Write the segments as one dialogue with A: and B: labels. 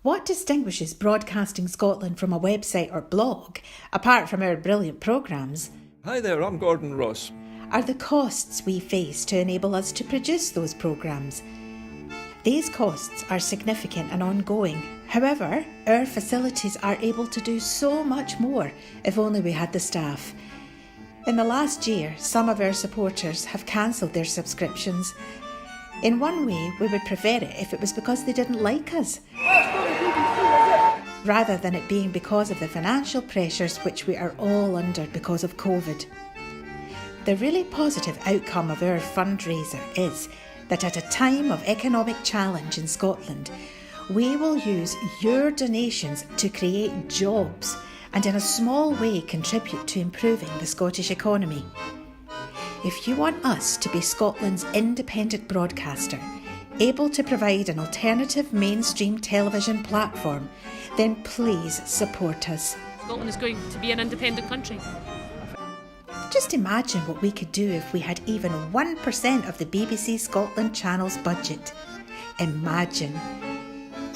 A: What distinguishes Broadcasting Scotland from a website or blog, apart from our brilliant programmes?
B: Hi there, I'm Gordon Ross.
A: Are the costs we face to enable us to produce those programmes. These costs are significant and ongoing. However, our facilities are able to do so much more if only we had the staff. In the last year, some of our supporters have cancelled their subscriptions. In one way, we would prefer it if it was because they didn't like us, rather than it being because of the financial pressures which we are all under because of COVID. The really positive outcome of our fundraiser is that at a time of economic challenge in Scotland, we will use your donations to create jobs and in a small way contribute to improving the Scottish economy. If you want us to be Scotland's independent broadcaster, able to provide an alternative mainstream television platform, then please support us.
C: Scotland is going to be an independent country.
A: Just imagine what we could do if we had even 1% of the BBC Scotland channel's budget. Imagine.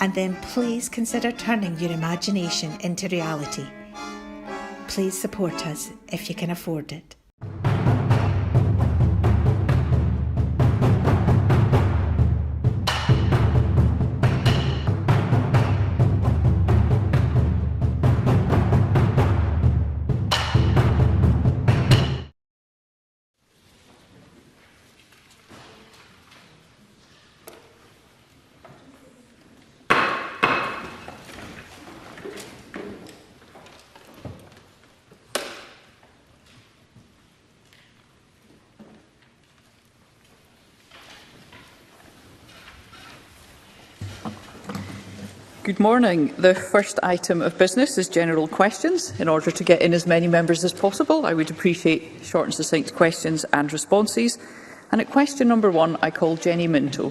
A: And then please consider turning your imagination into reality. Please support us if you can afford it.
D: Good morning. The first item of business is general questions. In order to get in as many members as possible, I would appreciate short and succinct questions and responses. And at question number 1, I call Jenni Minto.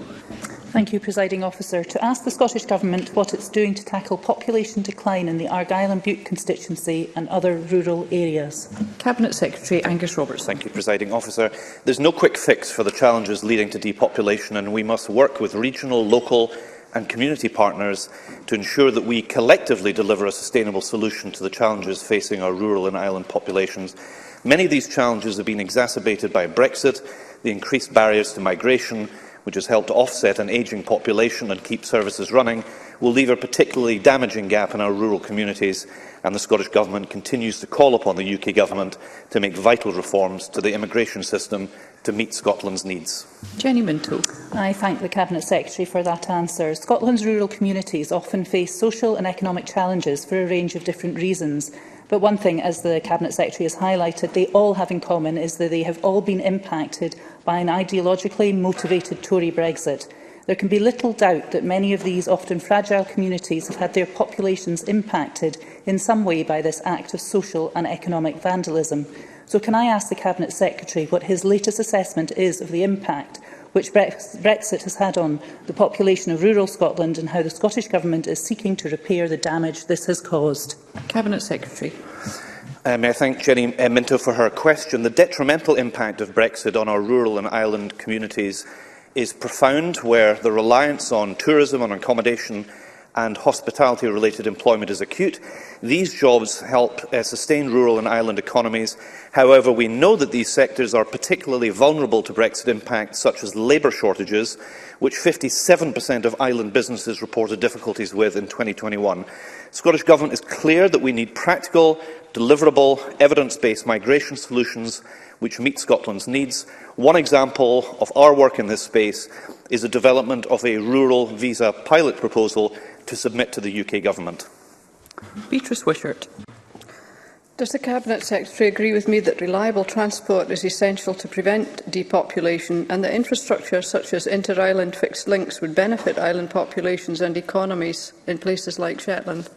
E: Thank you, Presiding Officer. To ask the Scottish Government what it's doing to tackle population decline in the Argyll and Bute constituency and other rural areas.
D: Cabinet Secretary Angus Robertson.
F: Thank you, Presiding Officer. There's no quick fix for the challenges leading to depopulation, and we must work with regional, local and community partners to ensure that we collectively deliver a sustainable solution to the challenges facing our rural and island populations. Many of these challenges have been exacerbated by Brexit, the increased barriers to migration, which has helped to offset an ageing population and keep services running, will leave a particularly damaging gap in our rural communities, and the Scottish Government continues to call upon the UK Government to make vital reforms to the immigration system to meet Scotland's needs.
D: Jenni Minto.
E: I thank the Cabinet Secretary for that answer. Scotland's rural communities often face social and economic challenges for a range of different reasons. But one thing, as the Cabinet Secretary has highlighted, they all have in common is that they have all been impacted by an ideologically motivated Tory Brexit. There can be little doubt that many of these often fragile communities have had their populations impacted in some way by this act of social and economic vandalism. So can I ask the Cabinet Secretary what his latest assessment is of the impact which Brexit has had on the population of rural Scotland and how the Scottish Government is seeking to repair the damage this has caused?
D: Cabinet Secretary.
F: May I thank Jenni Minto for her question. The detrimental impact of Brexit on our rural and island communities is profound, where the reliance on tourism and accommodation and hospitality-related employment is acute. These jobs help sustain rural and island economies. However, we know that these sectors are particularly vulnerable to Brexit impacts, such as labour shortages, which 57% of island businesses reported difficulties with in 2021. The Scottish Government is clear that we need practical, deliverable, evidence-based migration solutions which meet Scotland's needs. One example of our work in this space is the development of a rural visa pilot proposal to submit to the UK Government.
D: Beatrice Wishart.
G: Does the Cabinet Secretary agree with me that reliable transport is essential to prevent depopulation and that infrastructure such as inter-island fixed links would benefit island populations and economies in places like Shetland?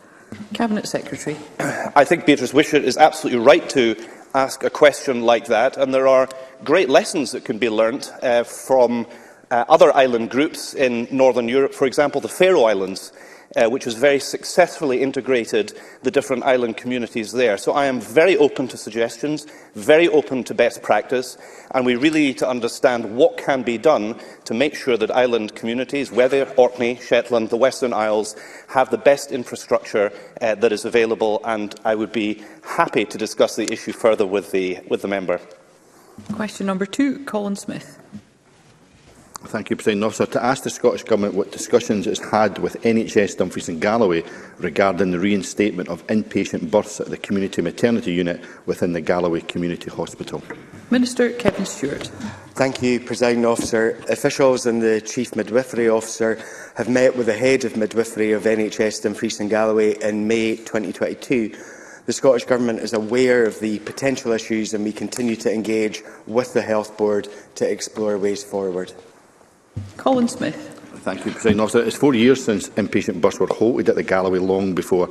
D: Cabinet Secretary.
F: I think Beatrice Wishart is absolutely right to ask a question like that, and there are great lessons that can be learnt from other island groups in Northern Europe. For example, the Faroe Islands which has very successfully integrated the different island communities there. So I am very open to suggestions, very open to best practice, and we really need to understand what can be done to make sure that island communities, whether Orkney, Shetland, the Western Isles, have the best infrastructure that is available, and I would be happy to discuss the issue further with the member.
D: Question number 2, Colin Smyth.
H: Thank you, President Officer. To ask the Scottish Government what discussions it has had with NHS Dumfries and Galloway regarding the reinstatement of inpatient births at the Community Maternity Unit within the Galloway Community Hospital.
D: Minister Kevin Stewart.
I: Thank you, President Officer. Officials and the Chief Midwifery Officer have met with the Head of Midwifery of NHS Dumfries and Galloway in May 2022. The Scottish Government is aware of the potential issues, and we continue to engage with the Health Board to explore ways forward.
D: Colin Smyth.
H: Thank you, President Officer. It's 4 years since inpatient births were halted at the Galloway, long before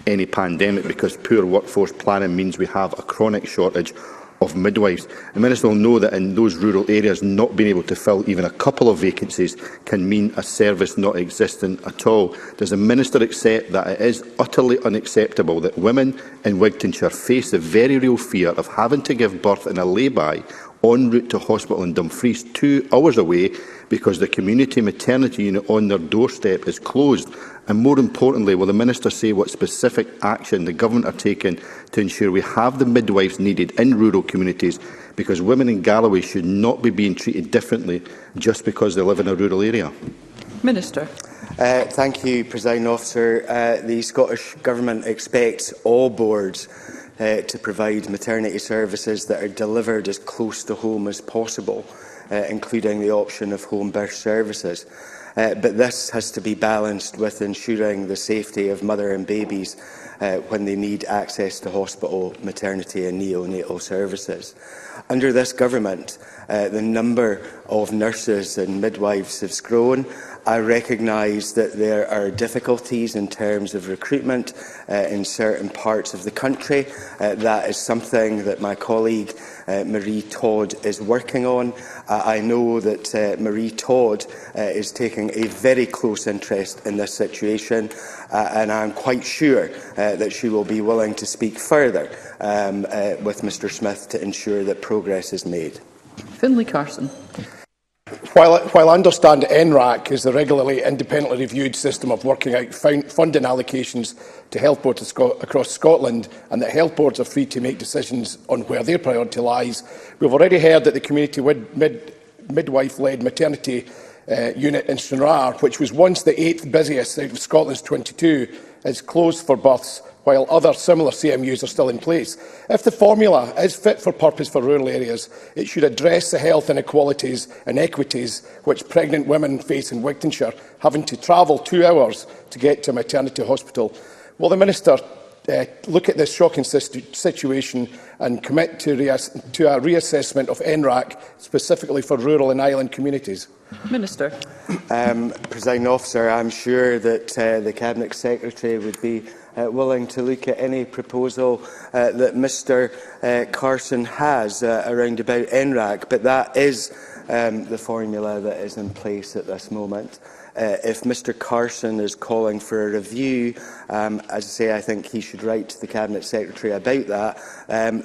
H: any pandemic, because poor workforce planning means we have a chronic shortage of midwives. The Minister will know that in those rural areas, not being able to fill even a couple of vacancies can mean a service not existing at all. Does the Minister accept that it is utterly unacceptable that women in Wigtonshire face the very real fear of having to give birth in a lay-by en route to hospital in Dumfries, 2 hours away, because the Community Maternity Unit on their doorstep is closed? And more importantly, will the Minister say what specific action the Government are taking to ensure we have the midwives needed in rural communities, because women in Galloway should not be being treated differently just because they live in a rural area?
D: Minister.
I: Thank you, President Officer. The Scottish Government expects all boards to provide maternity services that are delivered as close to home as possible, including the option of home birth services. But this has to be balanced with ensuring the safety of mother and babies when they need access to hospital, maternity and neonatal services. Under this Government, the number of nurses and midwives has grown. I recognise that there are difficulties in terms of recruitment in certain parts of the country. That is something that my colleague Marie Todd is working on. I know that Marie Todd is taking a very close interest in this situation, and I am quite sure that she will be willing to speak further with Mr Smyth to ensure that progress is made.
D: Finlay Carson.
J: While I understand NRAC is the regularly independently reviewed system of working out funding allocations to health boards across Scotland, and that health boards are free to make decisions on where their priority lies, we've already heard that the community midwife-led maternity unit in Stranraer, which was once the 8th busiest out of Scotland's 22, is closed for births, while other similar CMUs are still in place. If the formula is fit for purpose for rural areas, it should address the health inequalities and equities which pregnant women face in Wigtonshire, having to travel 2 hours to get to a maternity hospital. Will the Minister look at this shocking situation and commit to a reassessment of NRAC, specifically for rural and island communities?
D: Minister.
I: Presiding Officer, I'm sure that the Cabinet Secretary would be willing to look at any proposal that Mr Carson has around about NRAC, but that is the formula that is in place at this moment. If Mr Carson is calling for a review, as I say, I think he should write to the Cabinet Secretary about that.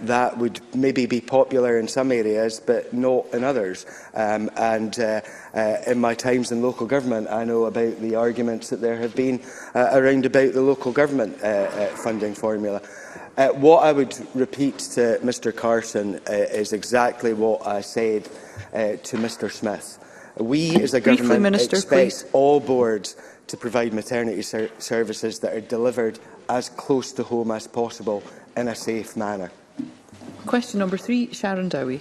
I: That would maybe be popular in some areas, but not in others. In my times in local government, I know about the arguments that there have been around about the local government funding formula. What I would repeat to Mr Carson is exactly what I said to Mr Smyth. We, as a government,
D: Minister,
I: expect all boards to provide maternity services that are delivered as close to home as possible in a safe manner.
D: Question number 3, Sharon Dowey.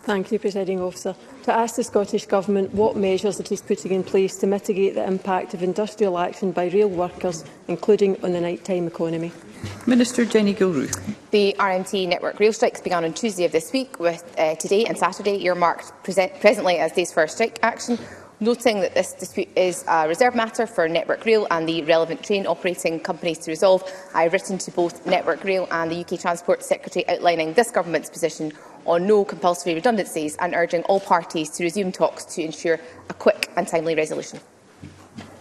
K: Thank you, Presiding Officer. To ask the Scottish Government what measures it is putting in place to mitigate the impact of industrial action by rail workers, including on the nighttime economy.
D: Minister Jenni Gilruth.
L: The RMT network rail strikes began on Tuesday of this week, with today and Saturday earmarked presently as days for strike action. Noting that this dispute is a reserved matter for Network Rail and the relevant train operating companies to resolve, I have written to both Network Rail and the UK Transport Secretary outlining this Government's position on no compulsory redundancies and urging all parties to resume talks to ensure a quick and timely resolution.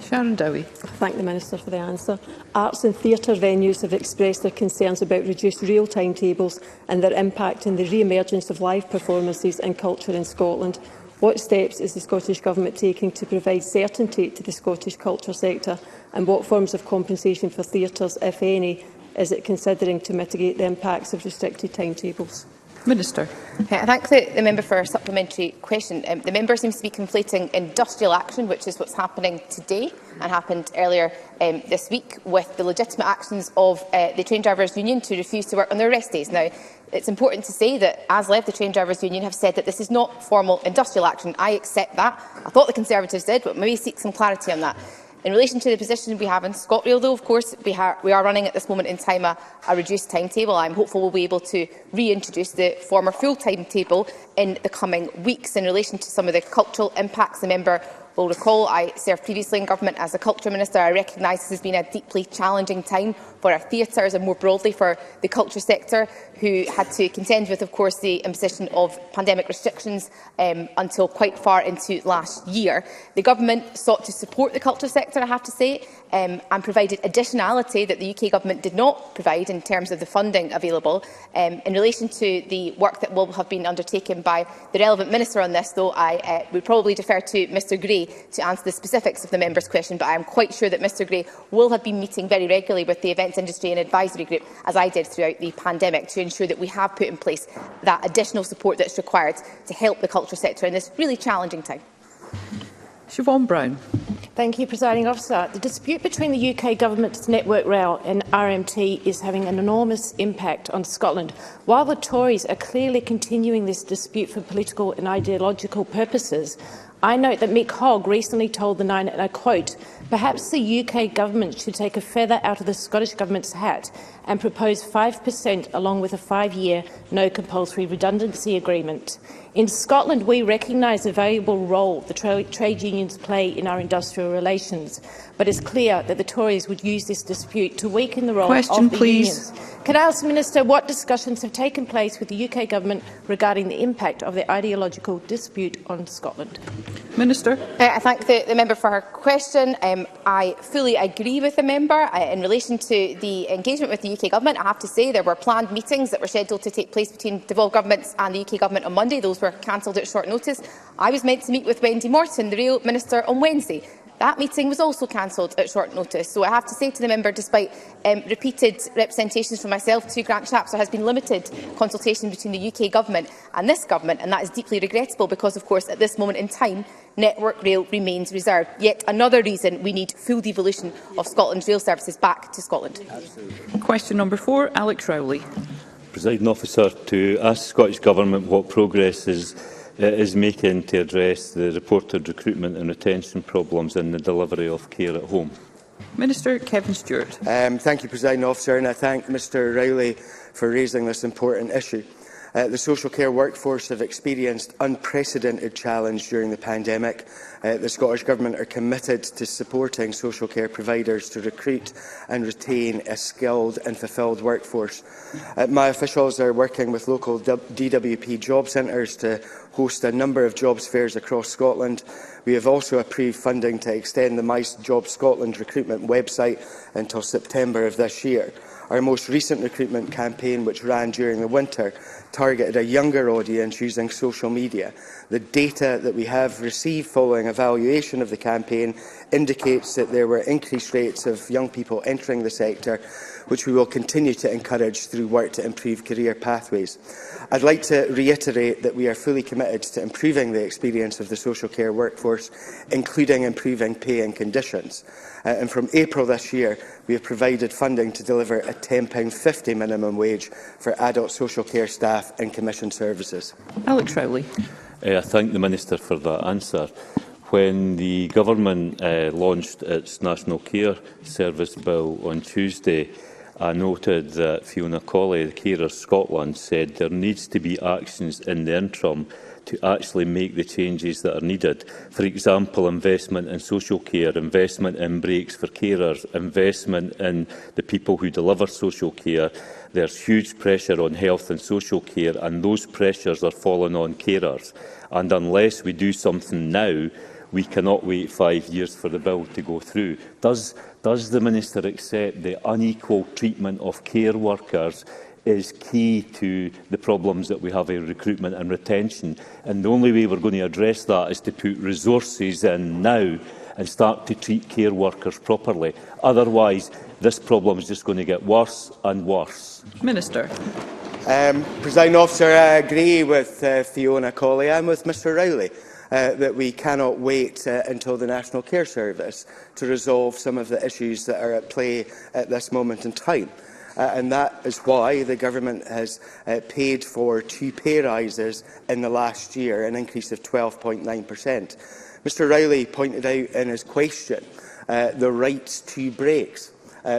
D: Sharon Dowey.
K: I thank the Minister for the answer. Arts and theatre venues have expressed their concerns about reduced real timetables and their impact on the re-emergence of live performances and culture in Scotland. What steps is the Scottish Government taking to provide certainty to the Scottish culture sector, and what forms of compensation for theatres, if any, is it considering to mitigate the impacts of restricted timetables?
L: Minister. I thank the member for a supplementary question. The member seems to be conflating industrial action, which is what's happening today and happened earlier this week, with the legitimate actions of the Train Drivers Union to refuse to work on their rest days. Now, it's important to say that ASLEF, the Train Drivers Union, have said that this is not formal industrial action. I accept that. I thought the Conservatives did, but maybe seek some clarity on that. In relation to the position we have in ScotRail, though, of course, we are running at this moment in time a reduced timetable. I'm hopeful we'll be able to reintroduce the former full timetable in the coming weeks. In relation to some of the cultural impacts, the member will recall I served previously in government as a culture minister. I recognise this has been a deeply challenging time for our theatres and more broadly for the culture sector, who had to contend with, of course, the imposition of pandemic restrictions until quite far into last year. The government sought to support the culture sector, I have to say, and provided additionality that the UK government did not provide in terms of the funding available. In relation to the work that will have been undertaken by the relevant minister on this, though, I would probably defer to Mr Gray to answer the specifics of the member's question, but I am quite sure that Mr Gray will have been meeting very regularly with the Events Industry and Advisory Group, as I did throughout the pandemic, to ensure that we have put in place that additional support that is required to help the culture sector in this really challenging time.
D: Siobhan Brown.
M: Thank you, Presiding Officer. The dispute between the UK Government's Network Rail and RMT is having an enormous impact on Scotland. While the Tories are clearly continuing this dispute for political and ideological purposes, I note that Mick Hogg recently told the Nine, and I quote, "Perhaps the UK Government should take a feather out of the Scottish Government's hat and propose 5% along with a 5-year no compulsory redundancy agreement." In Scotland, we recognise the valuable role the trade unions play in our industrial relations, but it's clear that the Tories would use this dispute to weaken the role of the unions. Can I ask the Minister what discussions have taken place with the UK Government regarding the impact of the ideological dispute on Scotland?
D: Minister.
L: I thank the member for her question. I fully agree with the member. In relation to the engagement with the UK Government, I have to say there were planned meetings that were scheduled to take place between devolved governments and the UK Government on Monday. Those were cancelled at short notice. I was meant to meet with Wendy Morton, the Rail Minister, on Wednesday. That meeting was also cancelled at short notice. So I have to say to the member, despite repeated representations from myself to Grant Shapps, there has been limited consultation between the UK Government and this Government, and that is deeply regrettable because, of course, at this moment in time, Network Rail remains reserved. Yet another reason we need full devolution of Scotland's rail services back to Scotland.
D: Absolutely. Question number 4, Alex Rowley.
N: Presiding Officer, to ask the Scottish Government what progress is making to address the reported recruitment and retention problems in the delivery of care at home.
D: Minister Kevin Stewart.
I: Thank you, Presiding Officer, and I thank Mr Rowley for raising this important issue. The social care workforce have experienced unprecedented challenge during the pandemic. The Scottish Government are committed to supporting social care providers to recruit and retain a skilled and fulfilled workforce. My officials are working with local DWP job centres to host a number of jobs fairs across Scotland. We have also approved funding to extend the Mice Job Scotland recruitment website until September of this year. Our most recent recruitment campaign, which ran during the winter, targeted a younger audience using social media. The data that we have received following evaluation of the campaign indicates that there were increased rates of young people entering the sector, which we will continue to encourage through work to improve career pathways. I'd like to reiterate that we are fully committed to improving the experience of the social care workforce, including improving pay and conditions. And from April this year, we have provided funding to deliver a £10.50 minimum wage for adult social care staff and commissioned services.
D: Alex Rowley.
N: I thank the Minister for that answer. When the Government launched its National Care Service Bill on Tuesday, I noted that Fiona Colley, the Carers Scotland, said there needs to be actions in the interim to actually make the changes that are needed. For example, investment in social care, investment in breaks for carers, investment in the people who deliver social care. There's huge pressure on health and social care, and those pressures are falling on carers. And unless we do something now, we cannot wait 5 years for the bill to go through. Does the Minister accept the unequal treatment of care workers is key to the problems that we have in recruitment and retention? And the only way we're going to address that is to put resources in now and start to treat care workers properly. Otherwise, this problem is just going to get worse and worse.
D: Minister.
I: Presiding Officer, I agree with Fiona Colley and with Mr Rowley that we cannot wait until the National Care Service to resolve some of the issues that are at play at this moment in time. And that is why the Government has paid for 2 pay rises in the last year, an increase of 12.9%. Mr Rowley pointed out in his question the rights to breaks,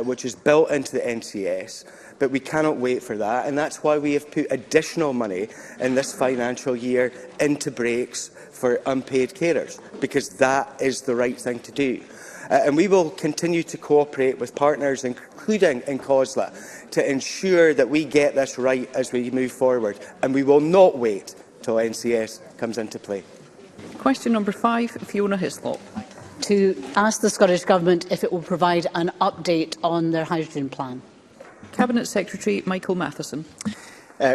I: which is built into the NCS, but we cannot wait for that, and that's why we have put additional money in this financial year into breaks for unpaid carers, because that is the right thing to do. And we will continue to cooperate with partners, including in COSLA, to ensure that we get this right as we move forward, and we will not wait until NCS comes into play.
D: Question number 5, Fiona Hislop.
O: To ask the Scottish Government if it will provide an update on their hydrogen plan.
D: Cabinet Secretary Michael Matheson.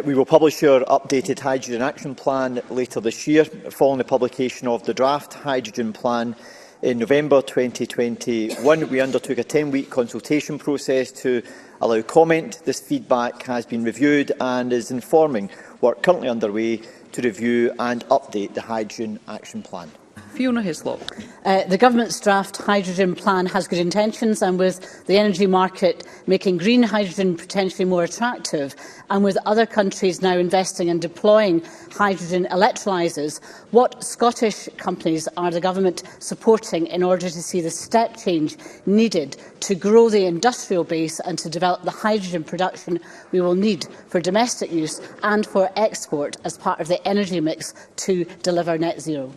P: We will publish our updated Hydrogen Action Plan later this year, following the publication of the draft Hydrogen Plan in November 2021. We undertook a 10-week consultation process to allow comment. This feedback has been reviewed and is informing work currently underway to review and update the Hydrogen Action Plan.
D: Fiona Hislop.
O: The Government's draft hydrogen plan has good intentions, and with the energy market making green hydrogen potentially more attractive, and with other countries now investing and deploying hydrogen electrolysers, what Scottish companies are the Government supporting in order to see the step change needed to grow the industrial base and to develop the hydrogen production we will need for domestic use and for export as part of the energy mix to deliver net zero?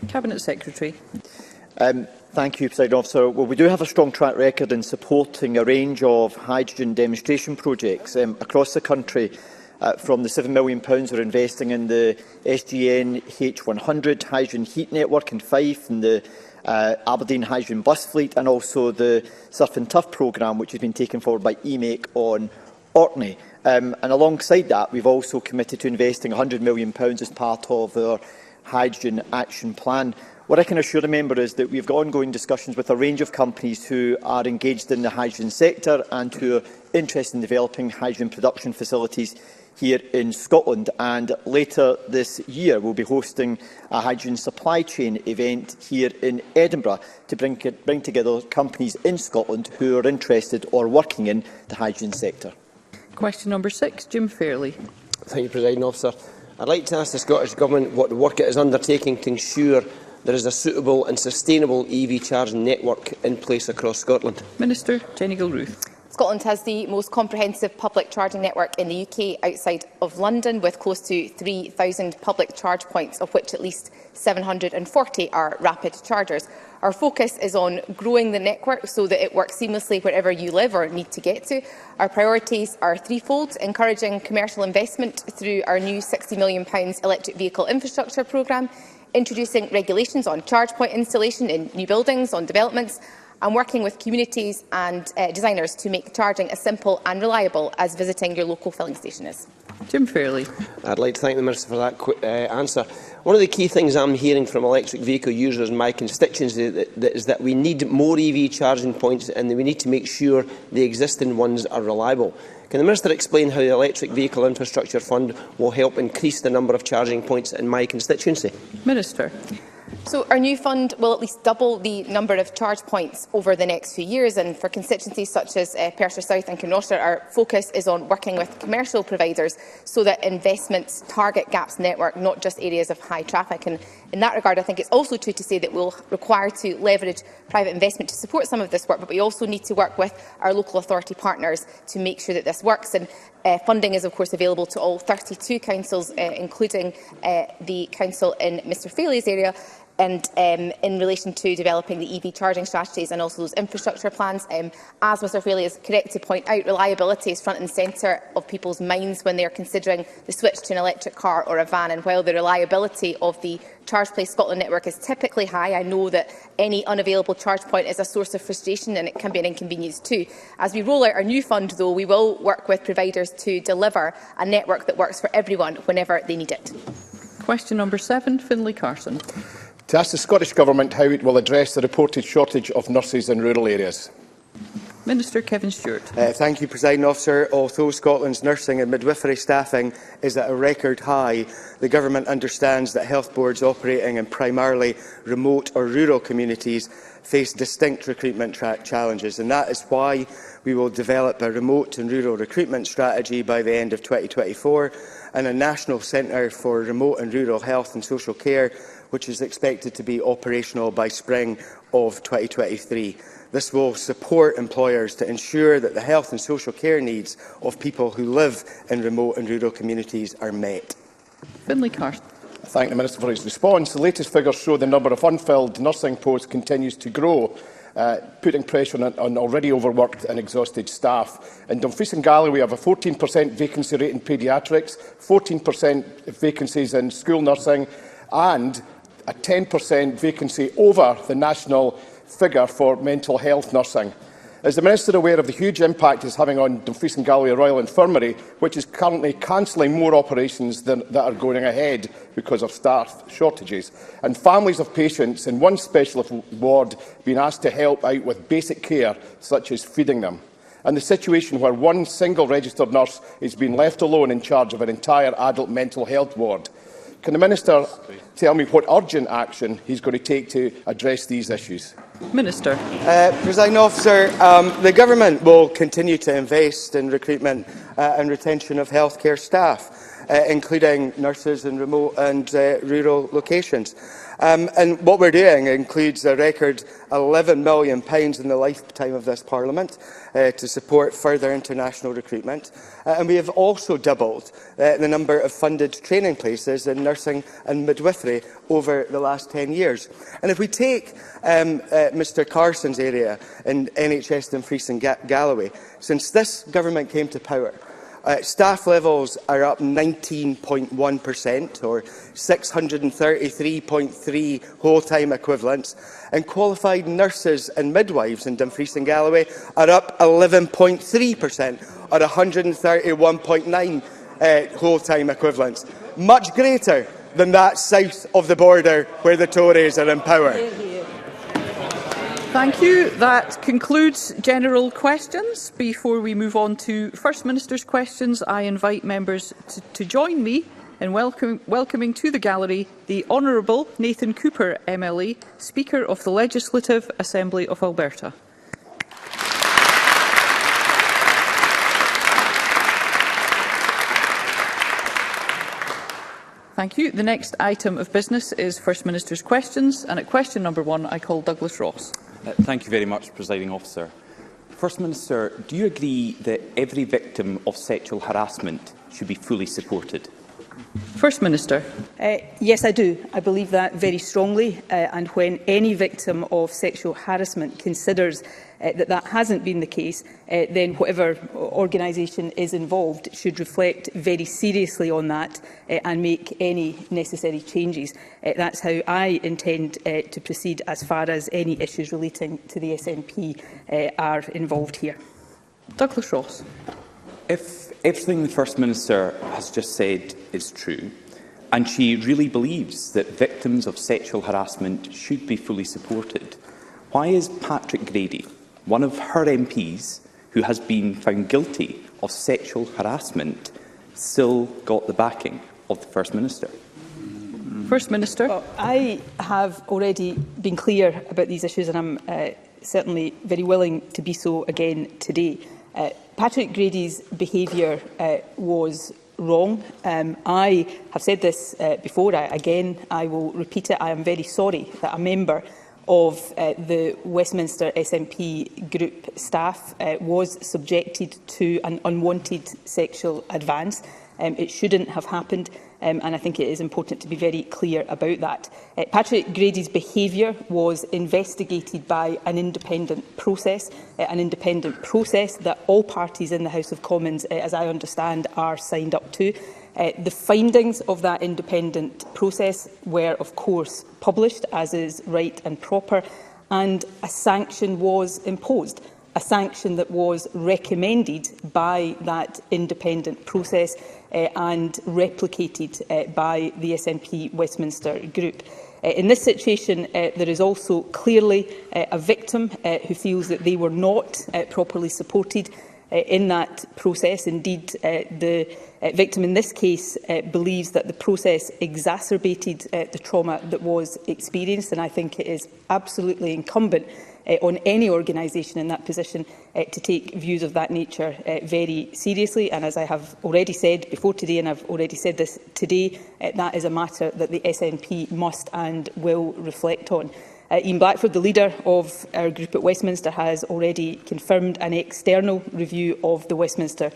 D: Cabinet Secretary.
P: Thank you, Presiding Officer. Well, we do have a strong track record in supporting a range of hydrogen demonstration projects across the country. From the £7 million we're investing in the SGN H100 hydrogen heat network in Fife, and the Aberdeen hydrogen bus fleet, and also the Surf and Tough programme, which has been taken forward by EMAC on Orkney. And alongside that, we've also committed to investing £100 million as part of our Hydrogen Action Plan. What I can assure the member is that we've got ongoing discussions with a range of companies who are engaged in the hydrogen sector and who are interested in developing hydrogen production facilities here in Scotland. And later this year, we'll be hosting a hydrogen supply chain event here in Edinburgh to bring together companies in Scotland who are interested or working in the hydrogen sector.
D: Question number 6, Jim Fairley.
Q: Thank you, Presiding Officer. I'd like to ask the Scottish Government what work it is undertaking to ensure there is a suitable and sustainable EV charging network in place across Scotland.
D: Minister Jenni Gilruth.
L: Scotland has the most comprehensive public charging network in the UK outside of London, with close to 3,000 public charge points, of which at least 740 are rapid chargers. Our focus is on growing the network so that it works seamlessly wherever you live or need to get to. Our priorities are threefold: encouraging commercial investment through our new £60 million electric vehicle infrastructure programme, introducing regulations on charge point installation in new buildings, on developments, and working with communities and designers to make charging as simple and reliable as visiting your local filling station is.
D: Jim Fairley.
Q: I'd like to thank the Minister for that answer. One of the key things I'm hearing from electric vehicle users in my constituency is that we need more EV charging points, and that we need to make sure the existing ones are reliable. Can the Minister explain how the Electric Vehicle Infrastructure Fund will help increase the number of charging points in my constituency?
D: Minister.
L: So our new fund will at least double the number of charge points over the next few years, and for constituencies such as Perthshire South and Kinrossshire, our focus is on working with commercial providers so that investments target gaps in the network, not just areas of high traffic. And in that regard, I think it's also true to say that we'll require to leverage private investment to support some of this work, but we also need to work with our local authority partners to make sure that this works. And Funding is, of course, available to all 32 councils, including the council in Mr Fairley's area, and in relation to developing the EV charging strategies and also those infrastructure plans. As Mr Fairley is correct to point out, reliability is front and centre of people's minds when they are considering the switch to an electric car or a van. And while the reliability of the Charge Place Scotland network is typically high, I know that any unavailable charge point is a source of frustration and it can be an inconvenience too. As we roll out our new fund, though, we will work with providers to deliver a network that works for everyone whenever they need it.
D: Question number 7, Finlay Carson.
J: To ask the Scottish Government how it will address the reported shortage of nurses in rural areas.
D: Minister Kevin Stewart.
I: Thank you, Presiding Officer. Although Scotland's nursing and midwifery staffing is at a record high, the Government understands that health boards operating in primarily remote or rural communities face distinct recruitment challenges, and that is why we will develop a remote and rural recruitment strategy by the end of 2024 and a National Centre for Remote and Rural Health and Social Care, which is expected to be operational by spring of 2023. This will support employers to ensure that the health and social care needs of people who live in remote and rural communities are met.
D: Finlay Carson.
J: I thank the Minister for his response. The latest figures show the number of unfilled nursing posts continues to grow, putting pressure on already overworked and exhausted staff. In Dumfries and Galloway, we have a 14% vacancy rate in paediatrics, 14% vacancies in school nursing, and a 10% vacancy over the national figure for mental health nursing. Is the Minister aware of the huge impact it is having on Dumfries and Galloway Royal Infirmary, which is currently cancelling more operations that are going ahead because of staff shortages, and families of patients in one specialist ward being asked to help out with basic care such as feeding them, and the situation where one single registered nurse is being left alone in charge of an entire adult mental health ward? Can the Minister tell me what urgent action he is going to take to address these issues?
D: Minister.
I: Presiding Officer, the Government will continue to invest in recruitment and retention of healthcare staff, including nurses in remote and rural locations. And what we're doing includes a record £11 million in the lifetime of this Parliament to support further international recruitment. And we have also doubled the number of funded training places in nursing and midwifery over the last 10 years. And if we take Mr Carson's area in NHS Dumfries and Galloway, since this Government came to power, staff levels are up 19.1%, or 633.3 whole-time equivalents, and qualified nurses and midwives in Dumfries and Galloway are up 11.3%, or 131.9 whole-time equivalents, much greater than that south of the border where the Tories are in power.
D: Thank you. That concludes general questions. Before we move on to First Minister's questions, I invite members to join me in welcoming to the gallery the Honourable Nathan Cooper MLA, Speaker of the Legislative Assembly of Alberta. Thank you. The next item of business is First Minister's questions, and at question number 1 I call Douglas Ross.
R: Thank you very much, Presiding Officer. First Minister, do you agree that every victim of sexual harassment should be fully supported?
D: First Minister.
E: Yes, I do. I believe that very strongly, and when any victim of sexual harassment considers that hasn't been the case, then whatever organisation is involved should reflect very seriously on that and make any necessary changes. That's how I intend to proceed as far as any issues relating to the SNP are involved here.
D: Douglas Ross.
R: If everything the First Minister has just said is true, and she really believes that victims of sexual harassment should be fully supported, why is Patrick Grady, one of her MPs who has been found guilty of sexual harassment, still got the backing of the First Minister?
D: First Minister.
E: Well, I have already been clear about these issues, and I'm certainly very willing to be so again today. Patrick Grady's behaviour was wrong. I have said this before. I will repeat it. I am very sorry that a member of the Westminster SNP group staff was subjected to an unwanted sexual advance. It shouldn't have happened, and I think it is important to be very clear about that. Patrick Grady's behaviour was investigated by an independent process that all parties in the House of Commons, as I understand, are signed up to. The findings of that independent process were, of course, published, as is right and proper, and a sanction was imposed, a sanction that was recommended by that independent process and replicated by the SNP Westminster Group. In this situation, there is also clearly a victim who feels that they were not properly supported in that process. Indeed, the victim in this case believes that the process exacerbated the trauma that was experienced, and I think it is absolutely incumbent on any organisation in that position to take views of that nature very seriously. And as I have already said before today, and I've already said this today, that is a matter that the SNP must and will reflect on. Ian Blackford, the leader of our group at Westminster, has already confirmed an external review of the Westminster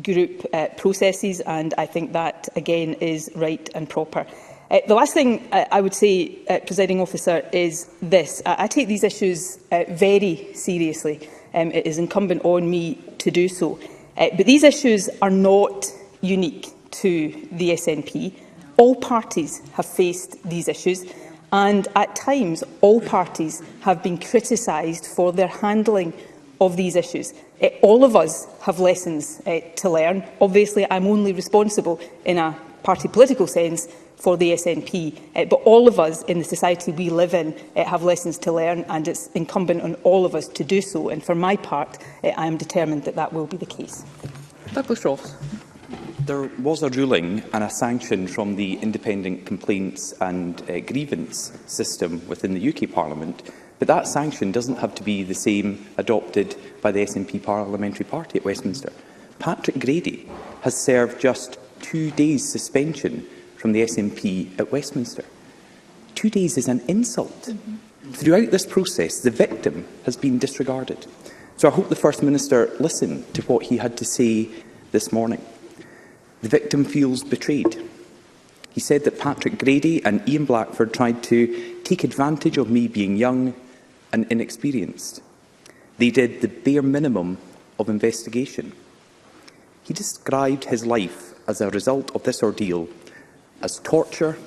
E: group processes, and I think that, again, is right and proper. The last thing I would say, Presiding Officer, is this. I take these issues very seriously. It is incumbent on me to do so. But these issues are not unique to the SNP. All parties have faced these issues, and at times all parties have been criticised for their handling of these issues. All of us have lessons to learn. Obviously, I'm only responsible in a party political sense for the SNP, but all of us in the society we live in have lessons to learn, and it's incumbent on all of us to do so. And for my part, I am determined that that will be the case.
D: Douglas Ross.
R: There was a ruling and a sanction from the independent complaints and grievance system within the UK Parliament, but that sanction doesn't have to be the same adopted by the SNP Parliamentary Party at Westminster. Patrick Grady has served just 2 days suspension from the SNP at Westminster. 2 days is an insult. Throughout this process, the victim has been disregarded. So I hope the First Minister listened to what he had to say this morning. The victim feels betrayed. He said that Patrick Grady and Ian Blackford tried to take advantage of me being young and inexperienced. They did the bare minimum of investigation. He described his life as a result of this ordeal as torture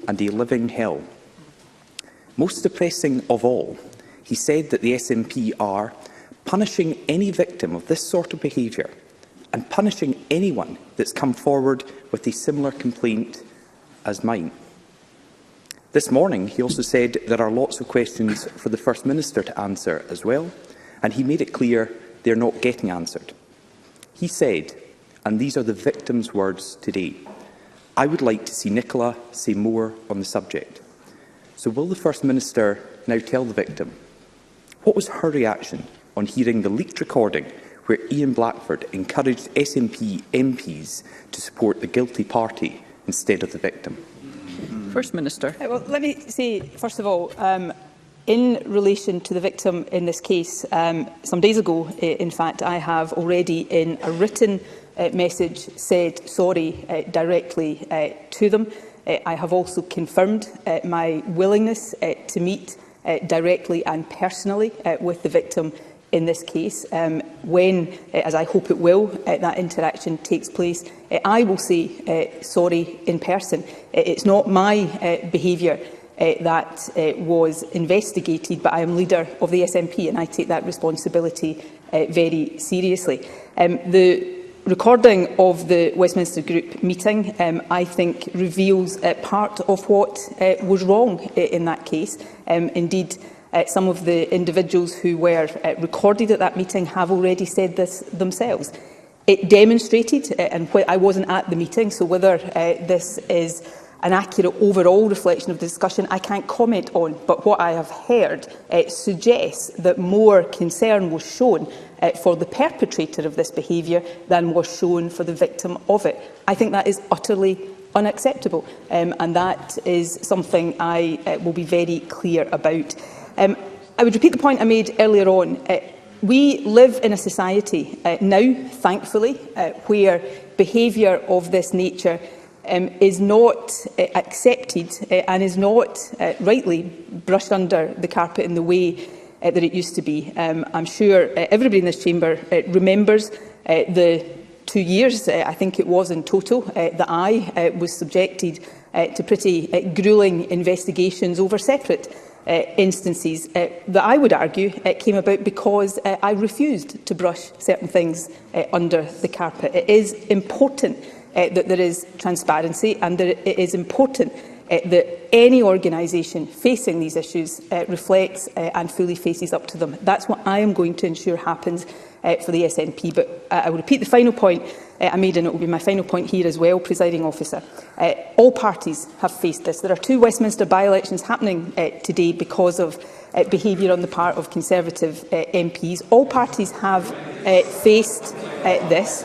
R: and a living hell. Most depressing of all, he said that the SNP are punishing any victim of this sort of behaviour and punishing anyone that's come forward with a similar complaint as mine. This morning, he also said there are lots of questions for the First Minister to answer as well, and he made it clear they're not getting answered. He said, and these are the victim's words today, "I would like to see Nicola say more on the subject." So will the First Minister now tell the victim what was her reaction on hearing the leaked recording where Ian Blackford encouraged SNP MPs to support the guilty party instead of the victim?
D: First Minister.
E: Well, let me say, first of all, in relation to the victim in this case, some days ago, in fact, I have already in a written message said sorry directly to them. I have also confirmed my willingness to meet directly and personally with the victim in this case. When, as I hope it will, that interaction takes place, I will say sorry in person. It's not my behaviour that was investigated, but I am leader of the SNP and I take that responsibility very seriously. The recording of the Westminster Group meeting, I think, reveals part of what was wrong in that case. Indeed, some of the individuals who were recorded at that meeting have already said this themselves. It demonstrated, and I wasn't at the meeting, so whether this is an accurate overall reflection of the discussion, I can't comment on, but what I have heard suggests that more concern was shown for the perpetrator of this behaviour than was shown for the victim of it. I think that is utterly unacceptable, and that is something I will be very clear about. I would repeat the point I made earlier on. We live in a society now, thankfully, where behaviour of this nature is not accepted and is not rightly brushed under the carpet in the way that it used to be. I'm sure everybody in this chamber remembers the 2 years, I think it was in total, that I was subjected to pretty gruelling investigations over separate instances that I would argue came about because I refused to brush certain things under the carpet. It is important that there is transparency, and that it is important that any organisation facing these issues reflects and fully faces up to them. That's what I am going to ensure happens for the SNP. But I will repeat the final point I made, and it will be my final point here as well, Presiding Officer. All parties have faced this. There are 2 Westminster by-elections happening today because of behaviour on the part of Conservative MPs. All parties have faced this.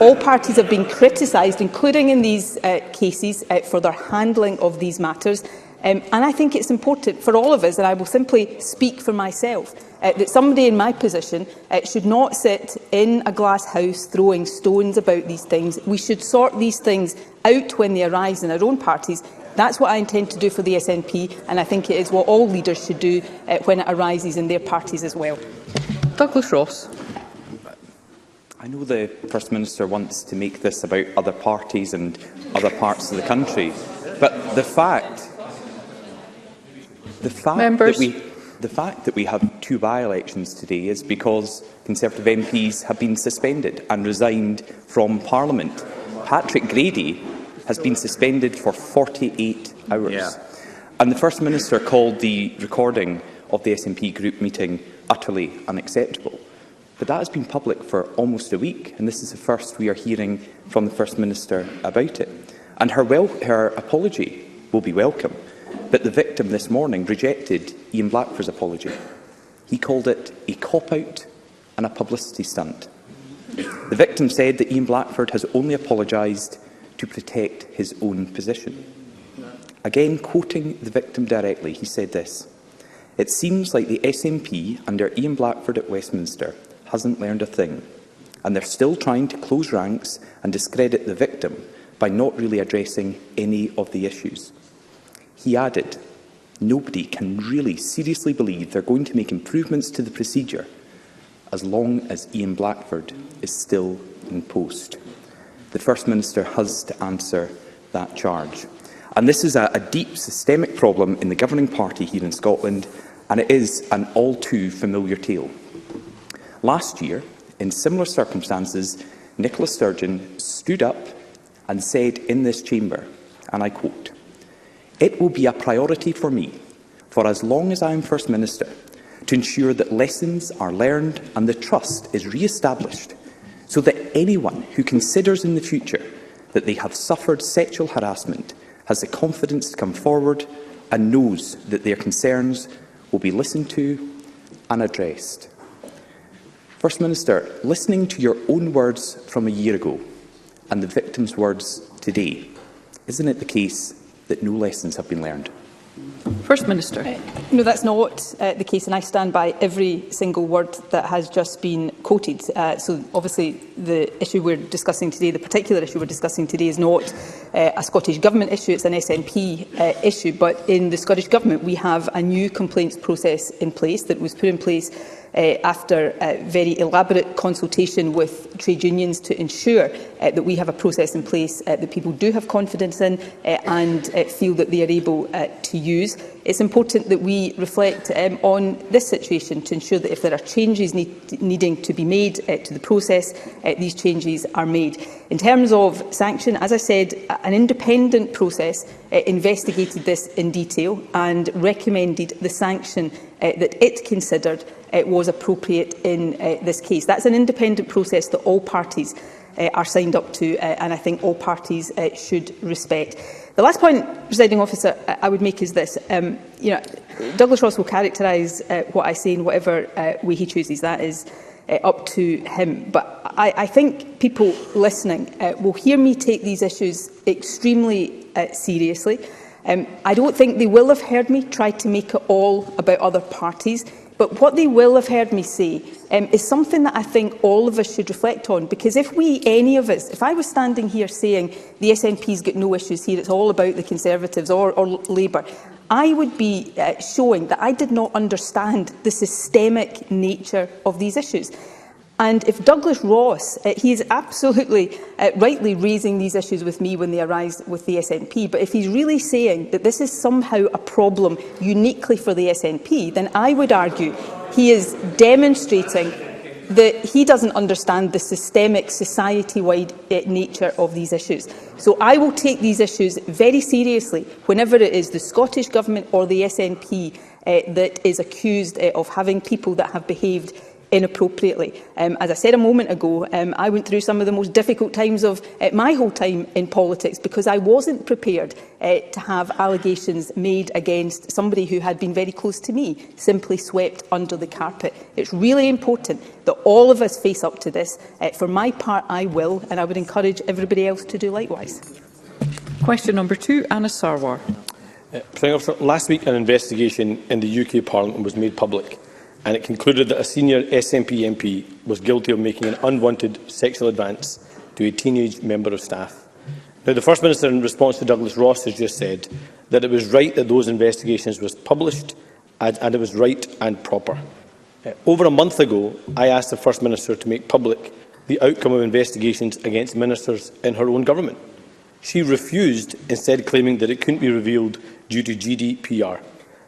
E: All parties have been criticised, including in these cases, for their handling of these matters. And I think it's important for all of us, and I will simply speak for myself, that somebody in my position should not sit in a glass house throwing stones about these things. We should sort these things out when they arise in our own parties. That's what I intend to do for the SNP, and I think it is what all leaders should do when it arises in their parties as well.
D: Douglas Ross.
R: I know the First Minister wants to make this about other parties and other parts of the country, but the fact that we have 2 by-elections today is because Conservative MPs have been suspended and resigned from Parliament. Patrick Grady has been suspended for 48 hours. Yeah. And the First Minister called the recording of the SNP group meeting utterly unacceptable. But that has been public for almost a week, and this is the first we are hearing from the First Minister about it. And her apology will be welcome, but the victim this morning rejected Ian Blackford's apology. He called it a cop-out and a publicity stunt. The victim said that Ian Blackford has only apologised to protect his own position. Again, quoting the victim directly, he said this: "It seems like the SNP under Ian Blackford at Westminster hasn't learned a thing, and they're still trying to close ranks and discredit the victim by not really addressing any of the issues." He added, "Nobody can really seriously believe they're going to make improvements to the procedure as long as Ian Blackford is still in post." The First Minister has to answer that charge. And this is a deep systemic problem in the governing party here in Scotland, and it is an all too familiar tale. Last year, in similar circumstances, Nicola Sturgeon stood up and said in this chamber, and I quote, "It will be a priority for me, for as long as I am First Minister, to ensure that lessons are learned and the trust is re-established, so that anyone who considers in the future that they have suffered sexual harassment has the confidence to come forward and knows that their concerns will be listened to and addressed." First Minister, listening to your own words from a year ago and the victim's words today, isn't it the case that no lessons have been learned?
E: First Minister. No, that's not the case, and I stand by every single word that has just been quoted. So obviously the issue we're discussing today, the particular issue we're discussing today, is not a Scottish Government issue, it's an SNP issue. But in the Scottish Government we have a new complaints process in place that was put in place after very elaborate consultation with trade unions to ensure that we have a process in place that people do have confidence in and feel that they are able to use. It's important that we reflect on this situation to ensure that if there are changes needing to be made to the process, these changes are made. In terms of sanction, as I said, an independent process investigated this in detail and recommended the sanction that it considered was appropriate in this case. That's an independent process that all parties are signed up to, and I think all parties should respect. The last point, Presiding Officer, I would make is this. Douglas Ross will characterise what I say in whatever way he chooses. That is up to him. But I think people listening will hear me take these issues extremely seriously. I don't think they will have heard me try to make it all about other parties, but what they will have heard me say is something that I think all of us should reflect on, because if I was standing here saying the SNP's got no issues here, it's all about the Conservatives or Labour, I would be showing that I did not understand the systemic nature of these issues. And if Douglas Ross, he is absolutely rightly raising these issues with me when they arise with the SNP, but if he's really saying that this is somehow a problem uniquely for the SNP, then I would argue he is demonstrating that he doesn't understand the systemic, society-wide nature of these issues. So I will take these issues very seriously whenever it is the Scottish Government or the SNP that is accused of having people that have behaved inappropriately. As I said a moment ago, I went through some of the most difficult times of my whole time in politics because I wasn't prepared to have allegations made against somebody who had been very close to me simply swept under the carpet. It's really important that all of us face up to this. For my part, I will, and I would encourage everybody else to do likewise.
D: Question number 2, Anna Sarwar.
S: Last week, an investigation in the UK Parliament was made public, and it concluded that a senior SNP MP was guilty of making an unwanted sexual advance to a teenage member of staff. Now, the First Minister, in response to Douglas Ross, has just said that it was right that those investigations were published and it was right and proper. Over a month ago, I asked the First Minister to make public the outcome of investigations against ministers in her own government. She refused, instead claiming that it couldn't be revealed due to GDPR.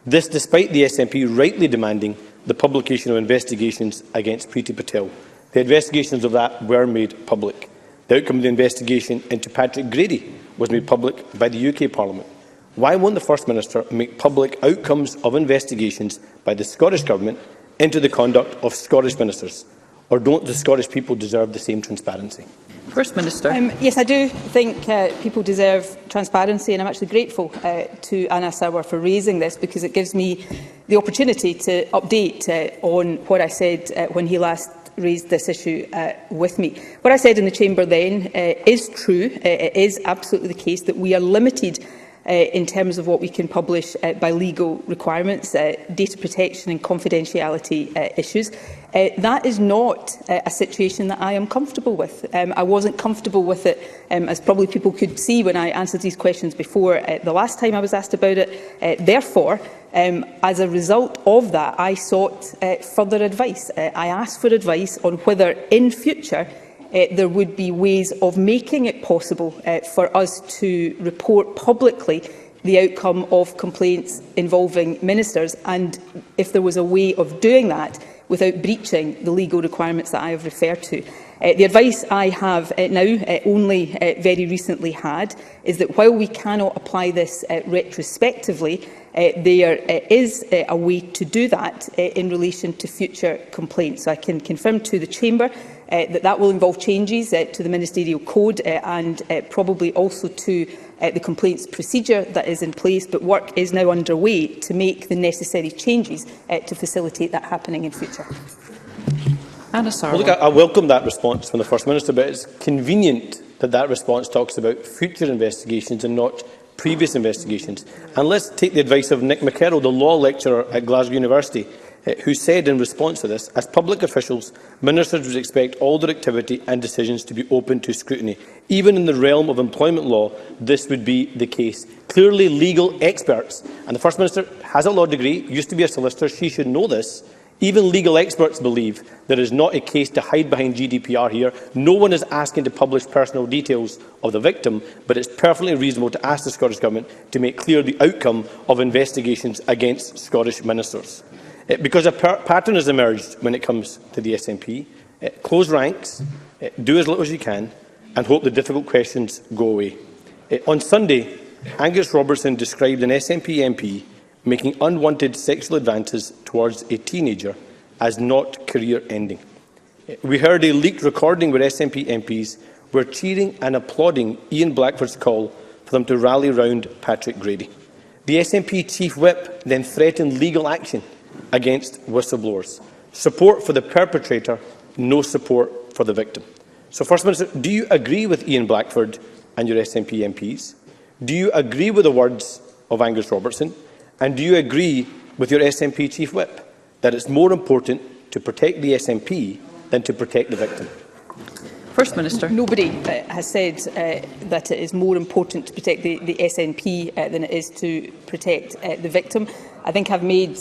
S: This despite the SNP rightly demanding the publication of investigations against Priti Patel. The investigations of that were made public. The outcome of the investigation into Patrick Grady was made public by the UK Parliament. Why won't the First Minister make public outcomes of investigations by the Scottish Government into the conduct of Scottish ministers? Or don't the Scottish people deserve the same transparency?
D: First Minister.
E: Yes, I do think people deserve transparency, and I'm actually grateful to Anna Sarwar for raising this, because it gives me the opportunity to update on what I said when he last raised this issue with me. What I said in the Chamber then is true. It is absolutely the case that we are limited in terms of what we can publish by legal requirements, data protection and confidentiality issues. That is not a situation that I am comfortable with. I wasn't comfortable with it, as probably people could see when I answered these questions before the last time I was asked about it. Therefore, as a result of that, I sought further advice. I asked for advice on whether in future there would be ways of making it possible for us to report publicly the outcome of complaints involving ministers, and if there was a way of doing that without breaching the legal requirements that I have referred to. The advice I have now only very recently had is that while we cannot apply this retrospectively, there is a way to do that in relation to future complaints. So I can confirm to the Chamber that will involve changes to the Ministerial Code and probably also to the complaints procedure that is in place, but work is now underway to make the necessary changes to facilitate that happening in future.
D: Anna Sarwar.
S: Well, look, I welcome that response from the First Minister, but it's convenient that that response talks about future investigations and not previous investigations. And let's take the advice of Nick McKerrow, the law lecturer at Glasgow University, who said in response to this, as public officials, ministers would expect all their activity and decisions to be open to scrutiny. Even in the realm of employment law, this would be the case. Clearly, legal experts, and the First Minister has a law degree, used to be a solicitor, she should know this. Even legal experts believe there is not a case to hide behind GDPR here. No one is asking to publish personal details of the victim, but it's perfectly reasonable to ask the Scottish Government to make clear the outcome of investigations against Scottish ministers. Because a pattern has emerged when it comes to the SNP. Close ranks, do as little as you can, and hope the difficult questions go away. On Sunday, Angus Robertson described an SNP MP making unwanted sexual advances towards a teenager as not career-ending. We heard a leaked recording where SNP MPs were cheering and applauding Ian Blackford's call for them to rally round Patrick Grady. The SNP Chief Whip then threatened legal action against whistleblowers. Support for the perpetrator, no support for the victim. So, First Minister, do you agree with Ian Blackford and your SNP MPs? Do you agree with the words of Angus Robertson? And do you agree with your SNP Chief Whip that it's more important to protect the SNP than to protect the victim?
D: First Minister.
E: Nobody has said that it is more important to protect the SNP than it is to protect the victim. I think I've made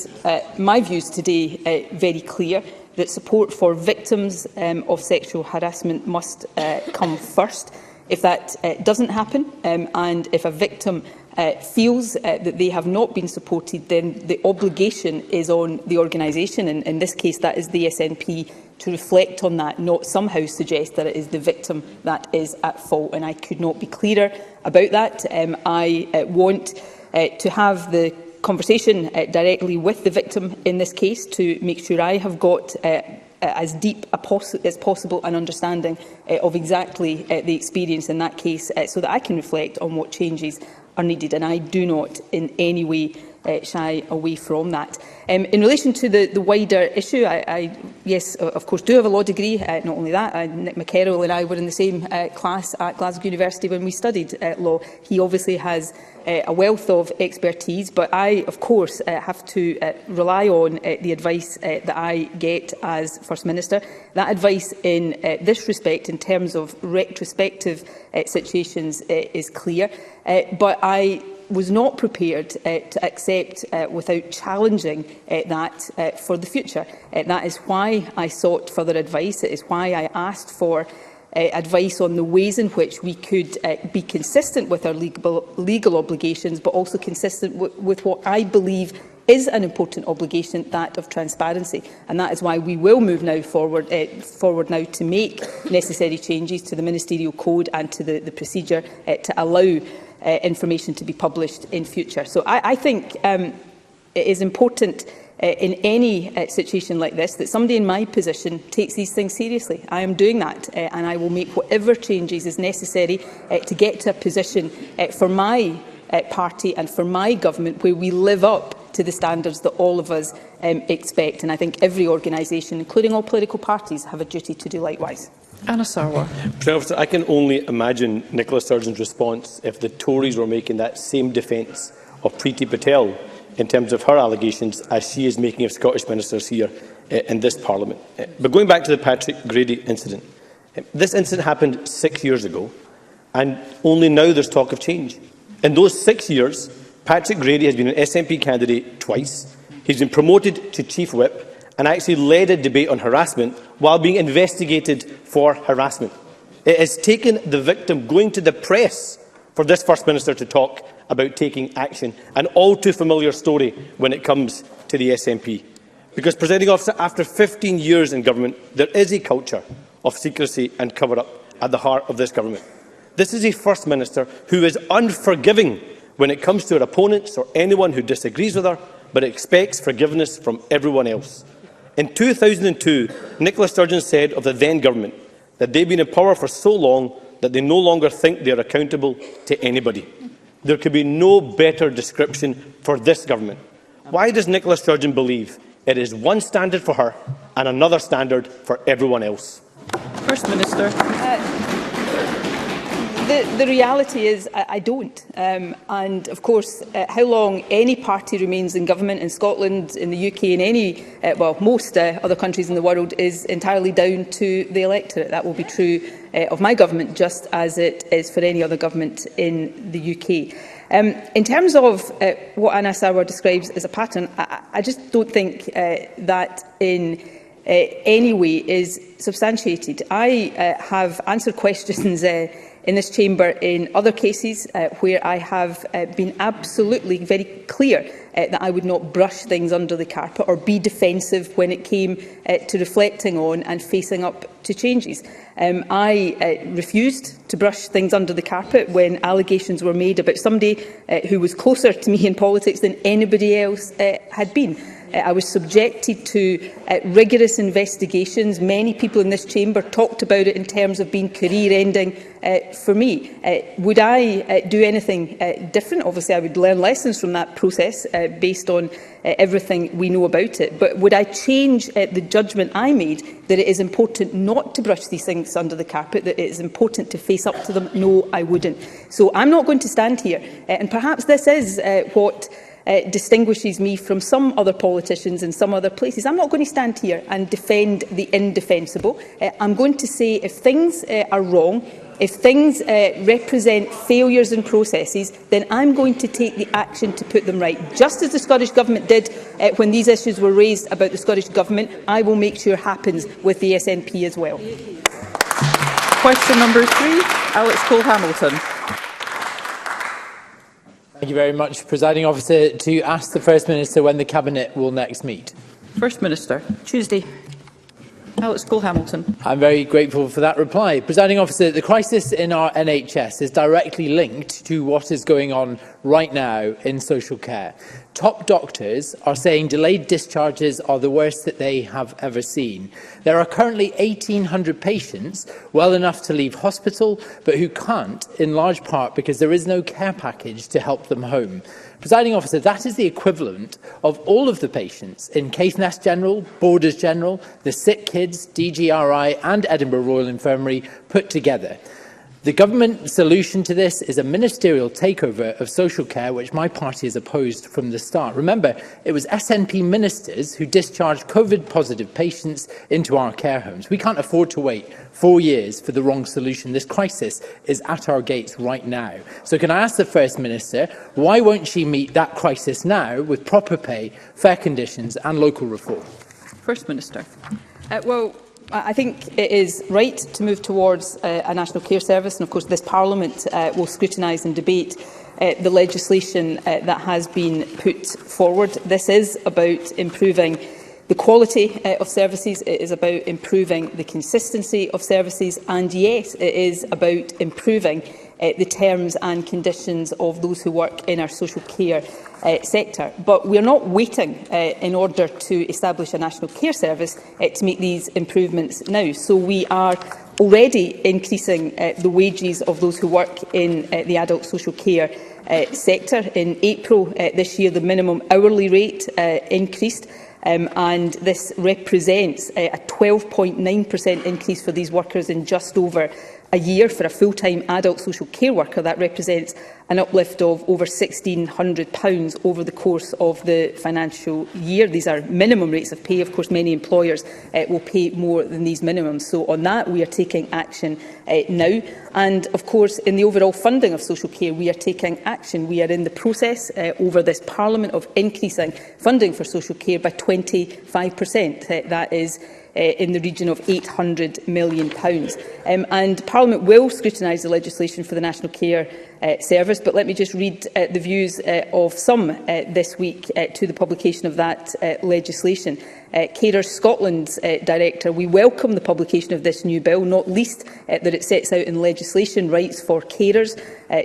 E: my views today very clear that support for victims of sexual harassment must come first. If that doesn't happen, and if a victim feels that they have not been supported, then the obligation is on the organisation, and in this case that is the SNP, to reflect on that, not somehow suggest that it is the victim that is at fault. And I could not be clearer about that. I want to have the conversation directly with the victim in this case to make sure I have got as deep as possible an understanding of exactly the experience in that case, so that I can reflect on what changes are needed. And I do not in any way shy away from that. In relation to the wider issue, I yes, of course, do have a law degree. Not only that, Nick McKerrow and I were in the same class at Glasgow University when we studied law. He obviously has a wealth of expertise, but I, of course, have to rely on the advice that I get as First Minister. That advice in this respect, in terms of retrospective situations, is clear. But I was not prepared to accept without challenging that for the future. That is why I sought further advice. It is why I asked for advice on the ways in which we could be consistent with our legal obligations, but also consistent with what I believe is an important obligation, that of transparency. And that is why we will move now forward now to make necessary changes to the ministerial code and to the procedure to allow information to be published in future. So I think it is important in any situation like this that somebody in my position takes these things seriously. I am doing that, and I will make whatever changes is necessary to get to a position for my party and for my government where we live up to the standards that all of us expect. And I think every organisation, including all political parties, have a duty to do likewise.
D: Anna Sarwar.
S: I can only imagine Nicola Sturgeon's response if the Tories were making that same defence of Priti Patel in terms of her allegations as she is making of Scottish ministers here in this Parliament. But going back to the Patrick Grady incident, this incident happened 6 years ago, and only now there's talk of change. In those 6 years, Patrick Grady has been an SNP candidate twice. He's been promoted to Chief Whip and actually led a debate on harassment while being investigated for harassment. It has taken the victim going to the press for this First Minister to talk about taking action, an all-too familiar story when it comes to the SNP. Because, Presiding Officer, after 15 years in government, there is a culture of secrecy and cover-up at the heart of this government. This is a First Minister who is unforgiving when it comes to her opponents or anyone who disagrees with her, but expects forgiveness from everyone else. In 2002, Nicola Sturgeon said of the then government that they've been in power for so long that they no longer think they are accountable to anybody. There could be no better description for this government. Why does Nicola Sturgeon believe it is one standard for her and another standard for everyone else?
D: First Minister.
E: The reality is I don't. And, of course, how long any party remains in government in Scotland, in the UK, in any, most other countries in the world is entirely down to the electorate. That will be true of my government, just as it is for any other government in the UK. In terms of what Anna Sarwar describes as a pattern, I just don't think that in any way is substantiated. I have answered questions in this chamber in other cases where I have been absolutely very clear that I would not brush things under the carpet or be defensive when it came to reflecting on and facing up to changes. I refused to brush things under the carpet when allegations were made about somebody who was closer to me in politics than anybody else had been. I was subjected to rigorous investigations. Many people in this chamber talked about it in terms of being career-ending for me. Would I do anything different? Obviously, I would learn lessons from that process based on everything we know about it. But would I change the judgment I made that it is important not to brush these things under the carpet, that it is important to face up to them? No, I wouldn't. So I'm not going to stand here, and perhaps this is what distinguishes me from some other politicians in some other places. I'm not going to stand here and defend the indefensible. I'm going to say if things are wrong, if things represent failures in processes, then I'm going to take the action to put them right. Just as the Scottish Government did when these issues were raised about the Scottish Government, I will make sure happens with the SNP as well.
D: Question number 3, Alex Cole-Hamilton.
T: Thank you very much, Presiding Officer. To ask the First Minister when the Cabinet will next meet.
D: First Minister. Tuesday. Alex Cole-Hamilton.
T: I'm very grateful for that reply. Presiding Officer, the crisis in our NHS is directly linked to what is going on right now in social care. Top doctors are saying delayed discharges are the worst that they have ever seen. There are currently 1,800 patients well enough to leave hospital, but who can't, in large part because there is no care package to help them home. Presiding Officer, that is the equivalent of all of the patients in Caithness General, Borders General, the Sick Kids, DGRI and Edinburgh Royal Infirmary put together. The government solution to this is a ministerial takeover of social care, which my party has opposed from the start. Remember, it was SNP ministers who discharged COVID-positive patients into our care homes. We can't afford to wait 4 years for the wrong solution. This crisis is at our gates right now. So can I ask the First Minister, why won't she meet that crisis now with proper pay, fair conditions and local reform?
E: First Minister. I think it is right to move towards a national care service, and of course this Parliament will scrutinise and debate the legislation that has been put forward. This is about improving the quality of services, it is about improving the consistency of services, and yes, it is about improving the terms and conditions of those who work in our social care sector. But we are not waiting in order to establish a national care service to make these improvements now. So we are already increasing the wages of those who work in the adult social care sector. In April this year, the minimum hourly rate increased. And this represents a 12.9% increase for these workers in just over a year. For a full-time adult social care worker, that represents an uplift of over £1,600 over the course of the financial year. These are minimum rates of pay. Of course, many employers will pay more than these minimums. So on that, we are taking action now. And of course, in the overall funding of social care, we are taking action. We are in the process over this Parliament of increasing funding for social care by 25%. That is in the region of £800 million. And Parliament will scrutinise the legislation for the National Care Service, but let me just read the views of some this week to the publication of that legislation. Carers Scotland's Director, we welcome the publication of this new bill, not least that it sets out in legislation rights for carers.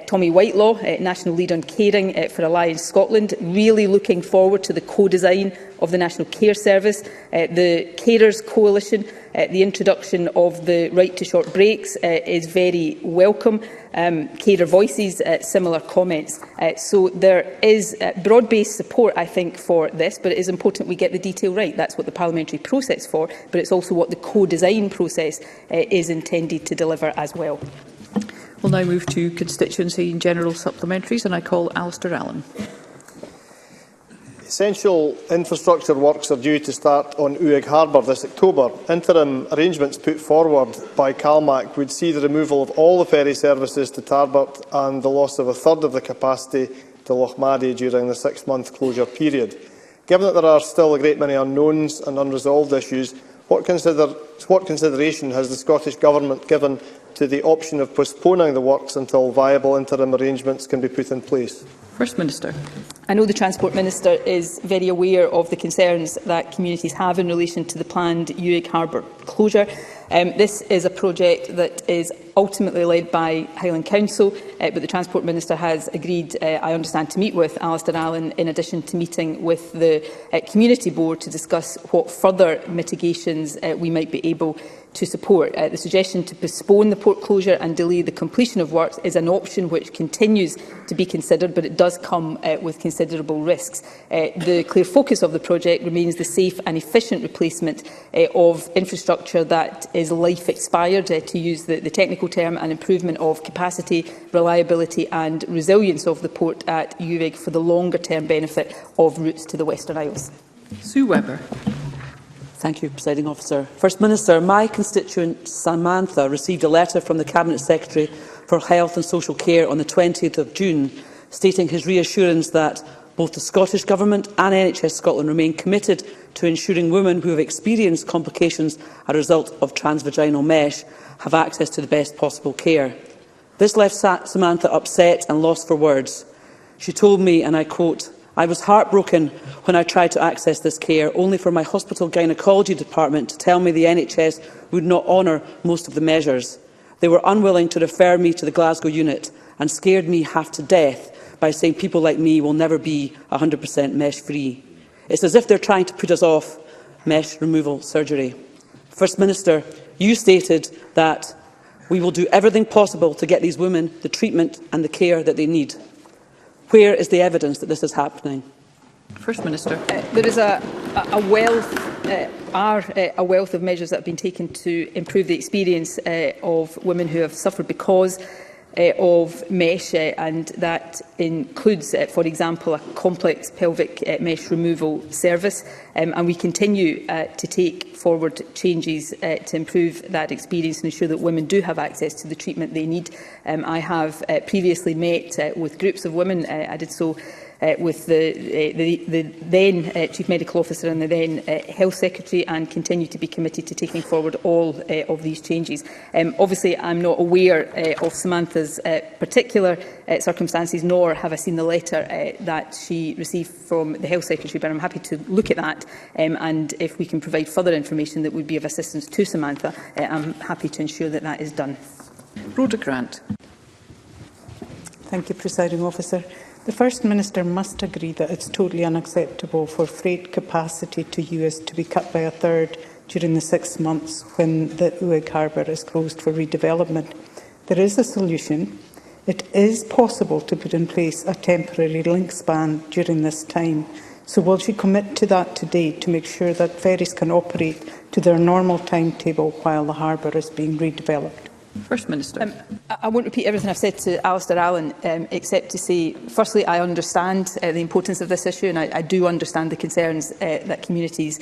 E: Tommy Whitelaw, National Lead on Caring for Alliance Scotland, really looking forward to the co-design of the National Care Service. The Carers Coalition, the introduction of the right to short breaks is very welcome. Carer Voices, similar comments. So there is broad-based support, I think, for this, but it is important we get the detail right. That's what the parliamentary process is for, but it's also what the co-design process is intended to deliver as well.
D: We'll now move to constituency and general supplementaries, and I call Alistair Allen.
U: Essential infrastructure works are due to start on Uig Harbour this October. Interim arrangements put forward by CalMac would see the removal of all the ferry services to Tarbert and the loss of a third of the capacity to Lochmaddy during the 6-month closure period. Given that there are still a great many unknowns and unresolved issues, what consideration has the Scottish Government given to the option of postponing the works until viable interim arrangements can be put in place?
E: First Minister. I know the Transport Minister is very aware of the concerns that communities have in relation to the planned Uig Harbour closure. This is a project that is
B: ultimately led by Highland Council, but the Transport Minister has agreed, I understand, to meet with Alistair Allen in addition to meeting with the Community Board to discuss what further mitigations we might be able to support. The suggestion to postpone the port closure and delay the completion of works is an option which continues to be considered, but it does come with considerable risks. The clear focus of the project remains the safe and efficient replacement of infrastructure that is life expired, to use the technical term, and improvement of capacity, reliability and resilience of the port at Uig for the longer term benefit of routes to the Western Isles.
V: Sue Webber. Thank you, Presiding Officer. First Minister, my constituent Samantha received a letter from the Cabinet Secretary for Health and Social Care on the 20th of June, stating his reassurance that both the Scottish Government and NHS Scotland remain committed to ensuring women who have experienced complications as a result of transvaginal mesh have access to the best possible care. This left Samantha upset and lost for words. She told me, and I quote, "I was heartbroken when I tried to access this care, only for my hospital gynaecology department to tell me the NHS would not honour most of the measures. They were unwilling to refer me to the Glasgow unit and scared me half to death by saying people like me will never be 100% mesh-free. It's as if they're trying to put us off mesh removal surgery." First Minister, you stated that we will do everything possible to get these women the treatment and the care that they need. Where is the evidence that this is happening?
B: First Minister. There is a wealth of measures that have been taken to improve the experience of women who have suffered because of mesh, and that includes, for example, a complex pelvic mesh removal service, and we continue to take forward changes to improve that experience and ensure that women do have access to the treatment they need. I have previously met with groups of women. I did so with the then Chief Medical Officer and the then Health Secretary, and continue to be committed to taking forward all of these changes. Obviously, I'm not aware of Samantha's particular circumstances, nor have I seen the letter that she received from the Health Secretary, but I'm happy to look at that, and if we can provide further information that would be of assistance to Samantha, I'm happy to ensure that that is done.
V: Rhoda Grant.
W: Thank you, Presiding Officer. The First Minister must agree that it's totally unacceptable for freight capacity to US to be cut by a third during the 6 months when the Uig Harbour is closed for redevelopment. There is a solution. It is possible to put in place a temporary link span during this time. So will she commit to that today to make sure that ferries can operate to their normal timetable while the harbour is being redeveloped?
B: First Minister. I won't repeat everything I've said to Alistair Allen, except to say, firstly, I understand the importance of this issue, and I do understand the concerns that communities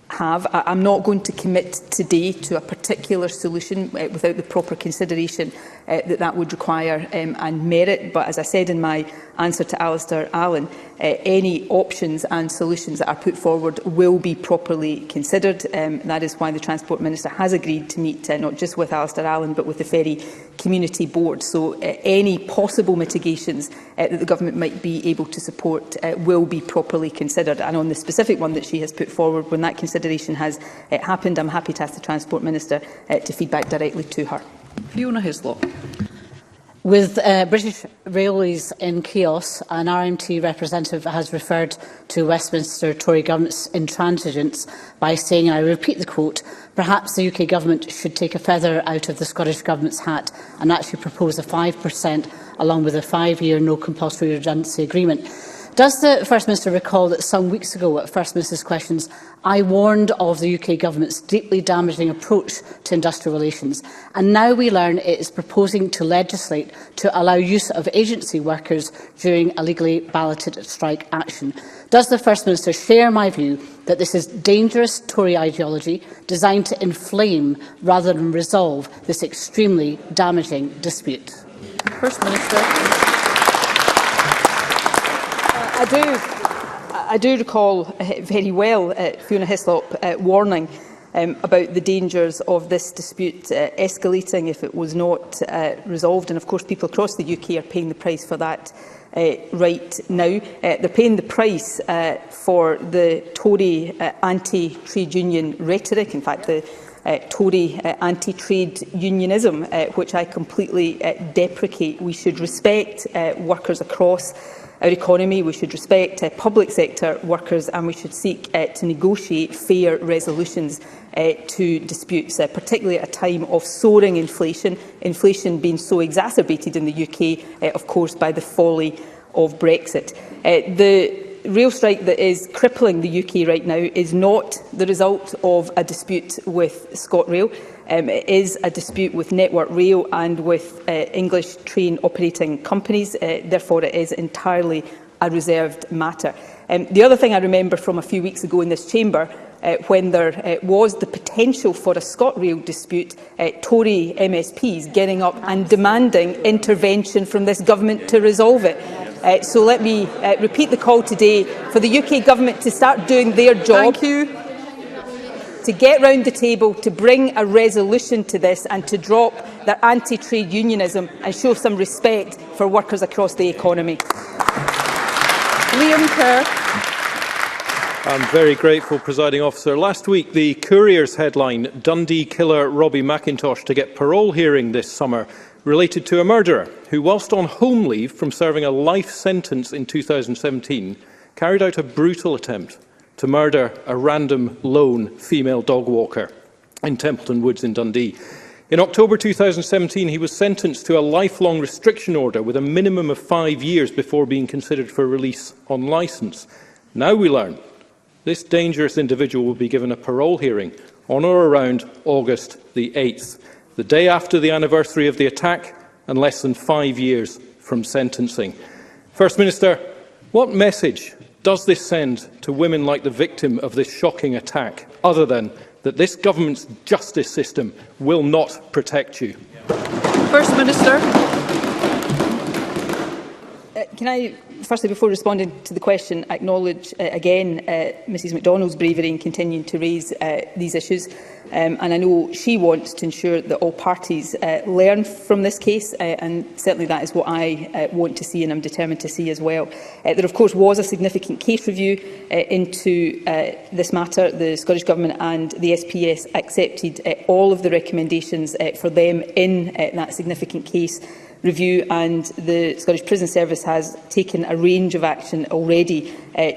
B: have. I'm not going to commit today to a particular solution without the proper consideration that would require and merit. But as I said in my answer to Alistair Allen, any options and solutions that are put forward will be properly considered. That is why the Transport Minister has agreed to meet not just with Alistair Allen but with the Ferry Community Board. So any possible mitigations that the Government might be able to support will be properly considered. And on the specific one that she has put forward, when that consideration has happened, I'm happy to ask the Transport Minister to feed back directly to her.
V: Fiona Hislop.
O: With British Railways in chaos, an RMT representative has referred to Westminster Tory government's intransigence by saying, and I repeat the quote, "Perhaps the UK government should take a feather out of the Scottish government's hat and actually propose a 5% along with a 5-year no compulsory redundancy agreement." Does the First Minister recall that some weeks ago at First Minister's Questions, I warned of the UK Government's deeply damaging approach to industrial relations, and now we learn it is proposing to legislate to allow use of agency workers during a legally balloted strike action? Does the First Minister share my view that this is dangerous Tory ideology designed to inflame rather than resolve this extremely damaging dispute?
B: First Minister. I do recall very well Fiona Hislop warning about the dangers of this dispute escalating if it was not resolved. And of course, people across the UK are paying the price for that right now. They're paying the price for the Tory anti-trade union rhetoric. In fact, the Tory anti-trade unionism, which I completely deprecate. We should respect workers across our economy, we should respect public sector workers, and we should seek to negotiate fair resolutions to disputes, particularly at a time of soaring inflation, inflation being so exacerbated in the UK, of course, by the folly of Brexit. The rail strike that is crippling the UK right now is not the result of a dispute with ScotRail. It is a dispute with Network Rail and with English train operating companies. Therefore, it is entirely a reserved matter. The other thing I remember from a few weeks ago in this chamber, when there was the potential for a ScotRail dispute, Tory MSPs getting up and demanding intervention from this government to resolve it. So let me repeat the call today for the UK Government to start doing their job.
D: Thank you.
B: To get round the table, to bring a resolution to this and to drop their anti-trade unionism and show some respect for workers across the economy.
D: Liam Kerr.
A: I'm very grateful, Presiding Officer. Last week, the Courier's headline, Dundee killer Robbie McIntosh to get parole hearing this summer, related to a murderer who, whilst on home leave from serving a life sentence in 2017, carried out a brutal attempt to murder a random lone female dog walker in Templeton Woods in Dundee. In October 2017, he was sentenced to a lifelong restriction order with a minimum of 5 years before being considered for release on licence. Now we learn this dangerous individual will be given a parole hearing on or around August the 8th, the day after the anniversary of the attack and less than 5 years from sentencing. First Minister, what message does this send to women like the victim of this shocking attack, other than that this government's justice system will not protect you?
D: First Minister.
B: Can I, firstly, before responding to the question, acknowledge again Mrs MacDonald's bravery in continuing to raise these issues. And I know she wants to ensure that all parties learn from this case, and certainly that is what I want to see and I'm determined to see as well. There, of course, was a significant case review into this matter. The Scottish Government and the SPS accepted all of the recommendations for them in that significant case review, and the Scottish Prison Service has taken a range of action already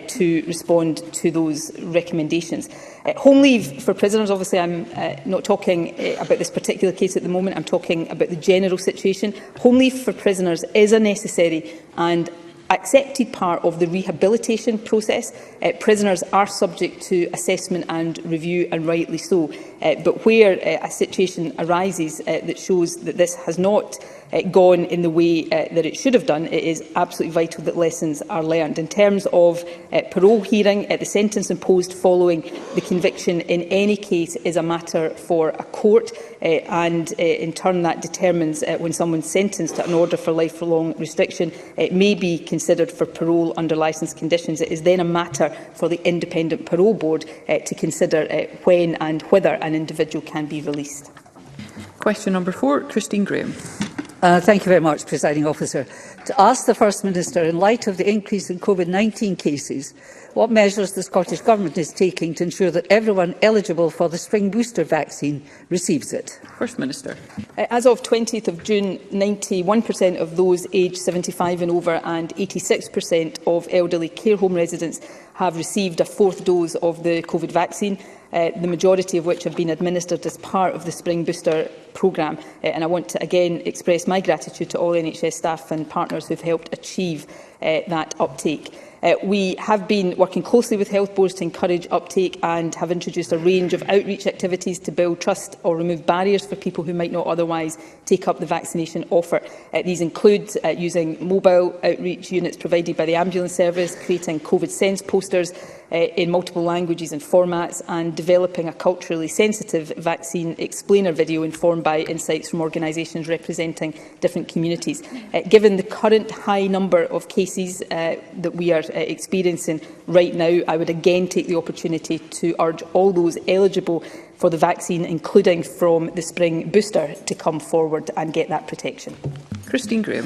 B: to respond to those recommendations. Home leave for prisoners, obviously I'm not talking about this particular case at the moment, I'm talking about the general situation. Home leave for prisoners is a necessary and accepted part of the rehabilitation process. Prisoners are subject to assessment and review, and rightly so. But where a situation arises that shows that this has not gone in the way that it should have done, it is absolutely vital that lessons are learned. In terms of parole hearing, the sentence imposed following the conviction in any case is a matter for a court, and in turn that determines when someone is sentenced to an order for lifelong restriction, it may be considered for parole under licence conditions. It is then a matter for the Independent Parole Board to consider when and whether an individual can be released.
D: Question number 4, Christine Graham.
C: Thank you very much, Presiding Officer. To ask the First Minister, in light of the increase in COVID-19 cases, what measures the Scottish Government is taking to ensure that everyone eligible for the spring booster vaccine receives it.
D: First Minister.
B: As of 20th of June, 91% of those aged 75 and over and 86% of elderly care home residents have received a 4th dose of the COVID vaccine, the majority of which have been administered as part of the Spring Booster programme. And I want to again express my gratitude to all NHS staff and partners who have helped achieve that uptake. We have been working closely with health boards to encourage uptake and have introduced a range of outreach activities to build trust or remove barriers for people who might not otherwise take up the vaccination offer. These include using mobile outreach units provided by the ambulance service, creating COVID sense posters in multiple languages and formats, and developing a culturally sensitive vaccine explainer video informed by insights from organisations representing different communities. Given the current high number of cases that we are experiencing right now, I would again take the opportunity to urge all those eligible for the vaccine, including from the spring booster, to come forward and get that protection.
D: Christine Graham.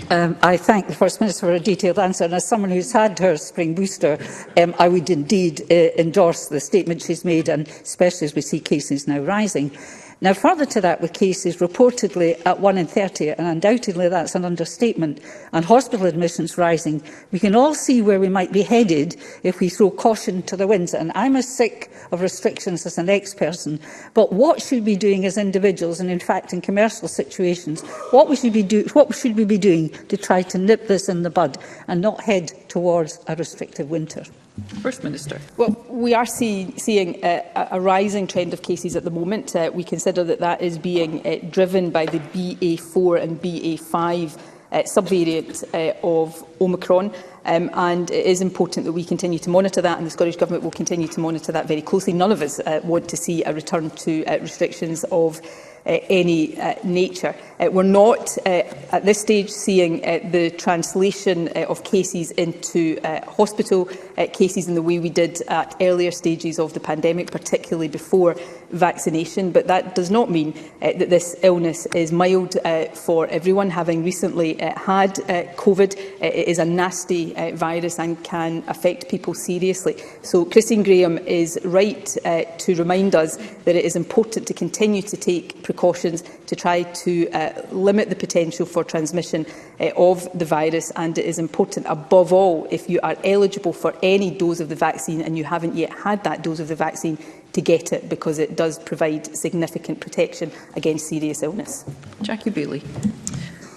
C: I thank the First Minister for a detailed answer, and as someone who's had her spring booster, I would indeed endorse the statement she's made, and especially as we see cases now rising. Now, further to that, with cases reportedly at 1 in 30, and undoubtedly that's an understatement, and hospital admissions rising, we can all see where we might be headed if we throw caution to the winds. And I'm as sick of restrictions as an ex-person, but what should we be doing as individuals, and in fact in commercial situations, what should we be doing to try to nip this in the bud and not head towards a restrictive winter?
D: First Minister.
B: Well, we are seeing a rising trend of cases at the moment. We consider that is being driven by the BA4 and BA5 subvariant of Omicron, and it is important that we continue to monitor that, and the Scottish Government will continue to monitor that very closely. None of us want to see a return to restrictions of any nature. We're not at this stage seeing the translation of cases into hospital cases in the way we did at earlier stages of the pandemic, particularly before vaccination, but that does not mean that this illness is mild for everyone. Having recently had COVID, it is a nasty virus and can affect people seriously. So Christine Graham is right to remind us that it is important to continue to take precautions to try to limit the potential for transmission of the virus, and it is important above all, if you are eligible for any dose of the vaccine and you haven't yet had that dose of the vaccine, to get it, because it does provide significant protection against serious illness.
D: Jackie Bailey.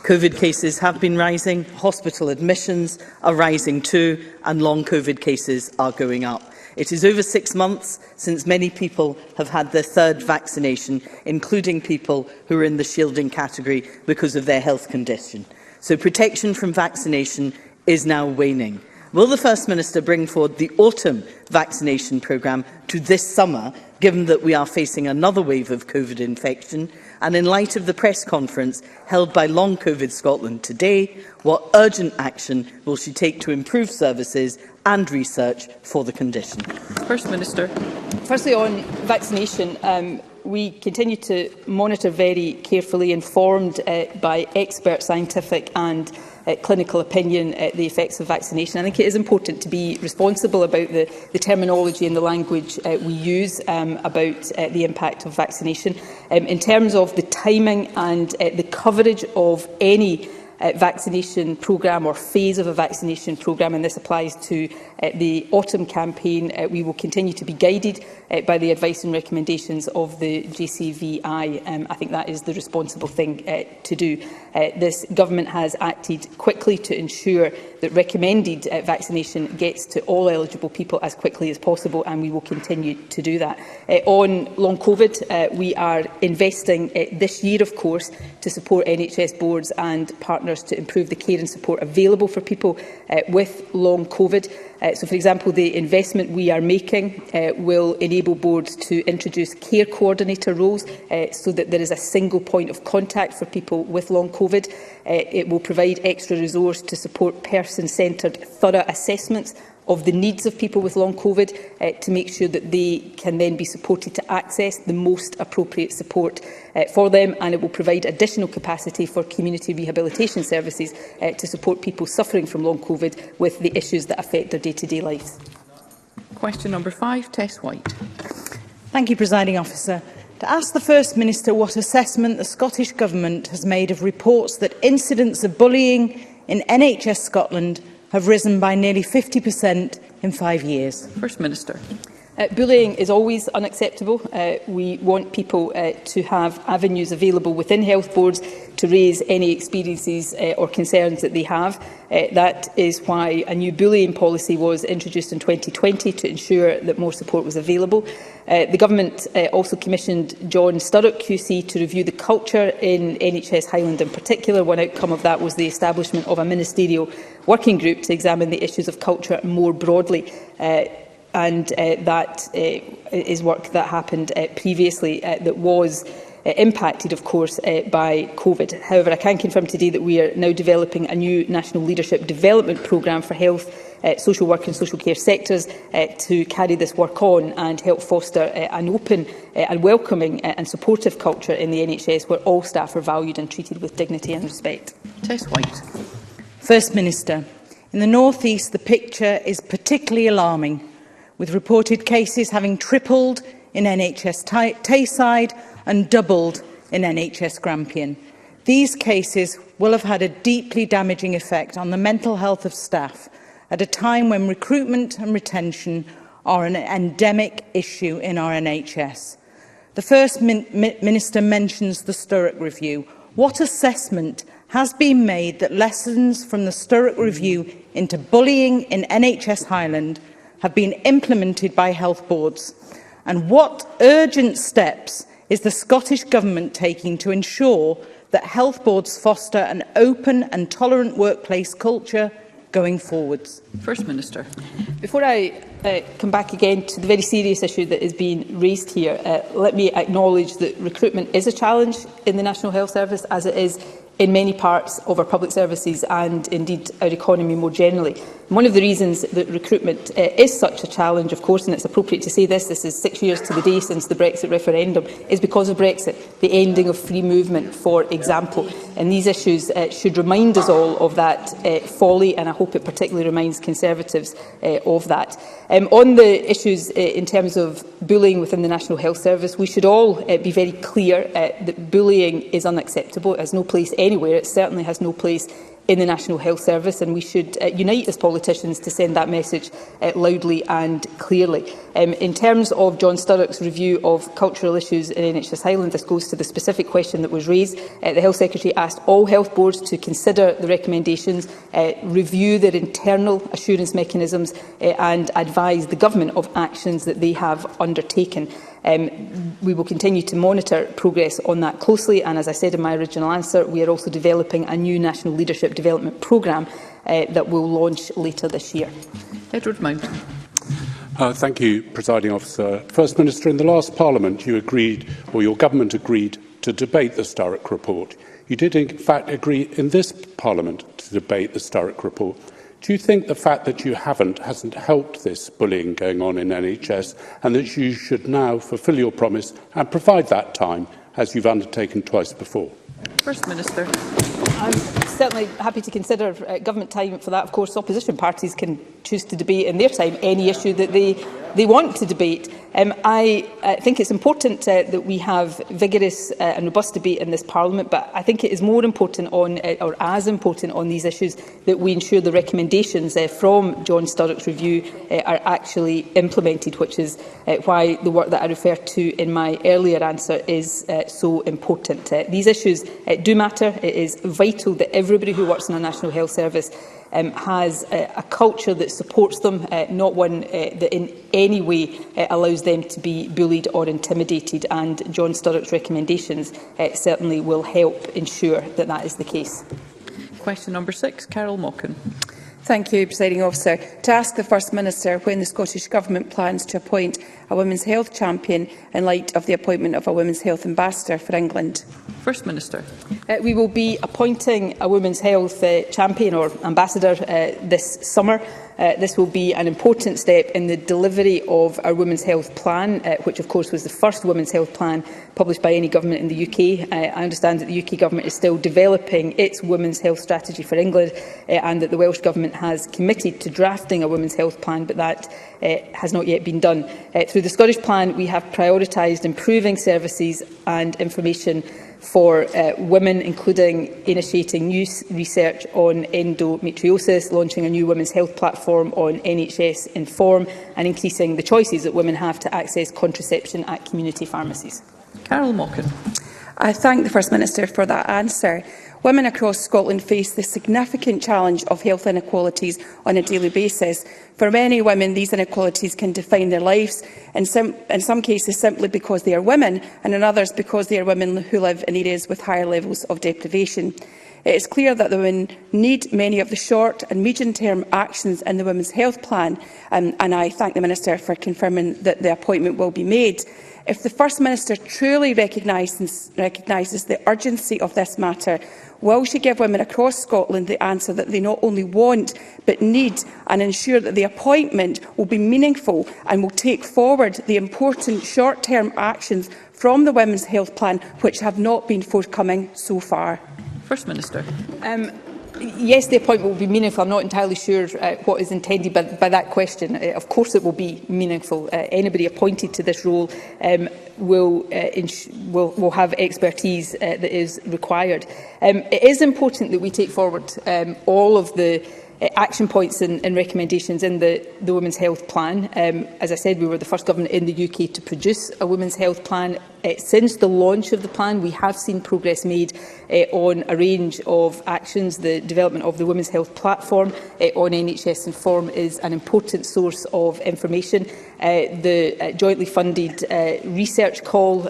F: COVID cases have been rising, hospital admissions are rising too, and long COVID cases are going up. It is over 6 months since many people have had their third vaccination, including people who are in the shielding category because of their health condition. So protection from vaccination is now waning. Will the First Minister bring forward the autumn vaccination programme to this summer, given that we are facing another wave of COVID infection? And in light of the press conference held by Long COVID Scotland today, what urgent action will she take to improve services and research for the condition?
D: First Minister.
B: Firstly, on vaccination, we continue to monitor very carefully, informed by expert scientific and clinical opinion, the effects of vaccination. I think it is important to be responsible about the terminology and the language we use about the impact of vaccination. In terms of the timing and the coverage of any vaccination programme or phase of a vaccination programme, and this applies to the autumn campaign, we will continue to be guided by the advice and recommendations of the JCVI. I think that is the responsible thing to do. This government has acted quickly to ensure that recommended vaccination gets to all eligible people as quickly as possible, and we will continue to do that. On long COVID, we are investing this year, of course, to support NHS boards and partners to improve the care and support available for people with long COVID. So, for example, the investment we are making will enable boards to introduce care coordinator roles so that there is a single point of contact for people with long COVID. It will provide extra resource to support person-centred, thorough assessments of the needs of people with long COVID to make sure that they can then be supported to access the most appropriate support for them, and it will provide additional capacity for community rehabilitation services to support people suffering from long COVID with the issues that affect their day-to-day lives.
D: Question number 5, Tess White.
W: Thank you, Presiding Officer. To ask the First Minister what assessment the Scottish Government has made of reports that incidents of bullying in NHS Scotland have risen by nearly 50% in 5 years.
D: First Minister.
B: Bullying is always unacceptable. We want people to have avenues available within health boards to raise any experiences or concerns that they have. That is why a new bullying policy was introduced in 2020 to ensure that more support was available. The Government also commissioned John Sturrock QC to review the culture in NHS Highland in particular. One outcome of that was the establishment of a ministerial working group to examine the issues of culture more broadly. And that is work that happened previously that was impacted, of course, by COVID. However, I can confirm today that we are now developing a new National Leadership Development Programme for Health social work and social care sectors to carry this work on and help foster an open and welcoming and supportive culture in the NHS where all staff are valued and treated with dignity and respect.
D: Tess White.
W: First Minister, in the North East the picture is particularly alarming, with reported cases having tripled in NHS Tayside and doubled in NHS Grampian. These cases will have had a deeply damaging effect on the mental health of staff at a time when recruitment and retention are an endemic issue in our NHS. The First Minister mentions the Sturrock Review. What assessment has been made that lessons from the Sturrock Review into bullying in NHS Highland have been implemented by health boards? And what urgent steps is the Scottish Government taking to ensure that health boards foster an open and tolerant workplace culture going forwards?
D: First Minister.
B: Before I come back again to the very serious issue that is being raised here, let me acknowledge that recruitment is a challenge in the National Health Service, as it is in many parts of our public services and indeed our economy more generally. And one of the reasons that recruitment is such a challenge, of course, and it's appropriate to say this is 6 years to the day since the Brexit referendum, is because of Brexit, the ending of free movement, for example. And these issues should remind us all of that folly, and I hope it particularly reminds Conservatives of that. On the issues in terms of bullying within the National Health Service, we should all be very clear that bullying is unacceptable. It has no place anywhere. It certainly has no place in the National Health Service, and we should unite as politicians to send that message loudly and clearly. In terms of John Sturrock's review of cultural issues in NHS Highland, this goes to the specific question that was raised. The Health Secretary asked all health boards to consider the recommendations, review their internal assurance mechanisms and advise the Government of actions that they have undertaken. We will continue to monitor progress on that closely, and as I said in my original answer, we are also developing a new National Leadership Development Programme that will launch later this year.
D: Edward Mount.
G: Thank you, Presiding Officer. First Minister, in the last Parliament you agreed, or your government agreed, to debate the Sturrock report. You did in fact agree in this Parliament to debate the Sturrock report. Do you think the fact that you hasn't helped this bullying going on in NHS, and that you should now fulfil your promise and provide that time, as you've undertaken twice before?
D: First Minister.
B: I'm certainly happy to consider government time for that. Of course, opposition parties can choose to debate in their time any issue that they want to debate. I think it's important that we have vigorous and robust debate in this Parliament, but I think it is more important or as important on these issues that we ensure the recommendations from John Sturrock's review are actually implemented, which is why the work that I referred to in my earlier answer is so important. These issues do matter. It is vital that everybody who works in a National Health Service has a culture that supports them, not one that in any way allows them to be bullied or intimidated, and John Sturrock's recommendations certainly will help ensure that that is the case.
D: Question number 6, Carol Mockin.
H: Thank you, Presiding Officer. To ask the First Minister when the Scottish Government plans to appoint a women's health champion in light of the appointment of a women's health ambassador for England.
D: First Minister.
B: We will be appointing a women's health champion or ambassador this summer. This will be an important step in the delivery of our Women's Health Plan, which of course was the first Women's Health Plan published by any government in the UK. I understand that the UK Government is still developing its Women's Health Strategy for England and that the Welsh Government has committed to drafting a Women's Health Plan, but that has not yet been done. Through the Scottish Plan, we have prioritised improving services and information for women, including initiating new research on endometriosis, launching a new women's health platform on NHS Inform, and increasing the choices that women have to access contraception at community pharmacies.
D: Carol Mockin.
H: I thank the First Minister for that answer. Women across Scotland face the significant challenge of health inequalities on a daily basis. For many women, these inequalities can define their lives, in some cases simply because they are women, and in others because they are women who live in areas with higher levels of deprivation. It is clear that the women need many of the short and medium-term actions in the Women's Health Plan, and I thank the Minister for confirming that the appointment will be made. If the First Minister truly recognises the urgency of this matter, Will she give women across Scotland the answer that they not only want but need, and ensure that the appointment will be meaningful and will take forward the important short-term actions from the Women's Health Plan which have not been forthcoming so far?
D: First Minister.
B: Yes, the appointment will be meaningful. I'm not entirely sure what is intended by that question. Of course it will be meaningful. Anybody appointed to this role will have expertise that is required. It is important that we take forward all of the action points and recommendations in the Women's Health Plan. As I said, we were the first government in the UK to produce a Women's Health Plan. Since the launch of the plan, we have seen progress made on a range of actions. The development of the Women's Health Platform on NHS Inform is an important source of information. The jointly funded research call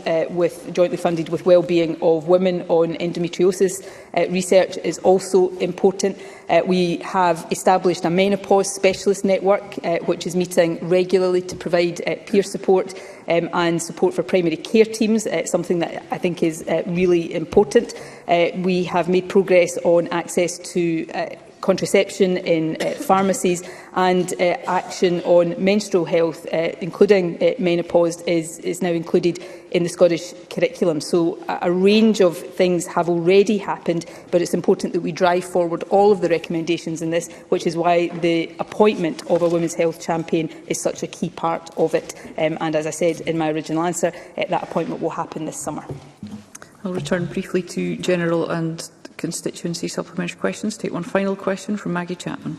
B: jointly funded with wellbeing of women on endometriosis research is also important. We have established a menopause specialist network which is meeting regularly to provide peer support and support for primary care teams, something that I think is really important. We have made progress on access to contraception in pharmacies, and action on menstrual health, including menopause, is now included in the Scottish curriculum. So a range of things have already happened, but it's important that we drive forward all of the recommendations in this, which is why the appointment of a Women's Health Champion is such a key part of it. And as I said in my original answer, that appointment will happen this summer.
D: I'll return briefly to general and constituency supplementary questions. Take one final question from Maggie Chapman.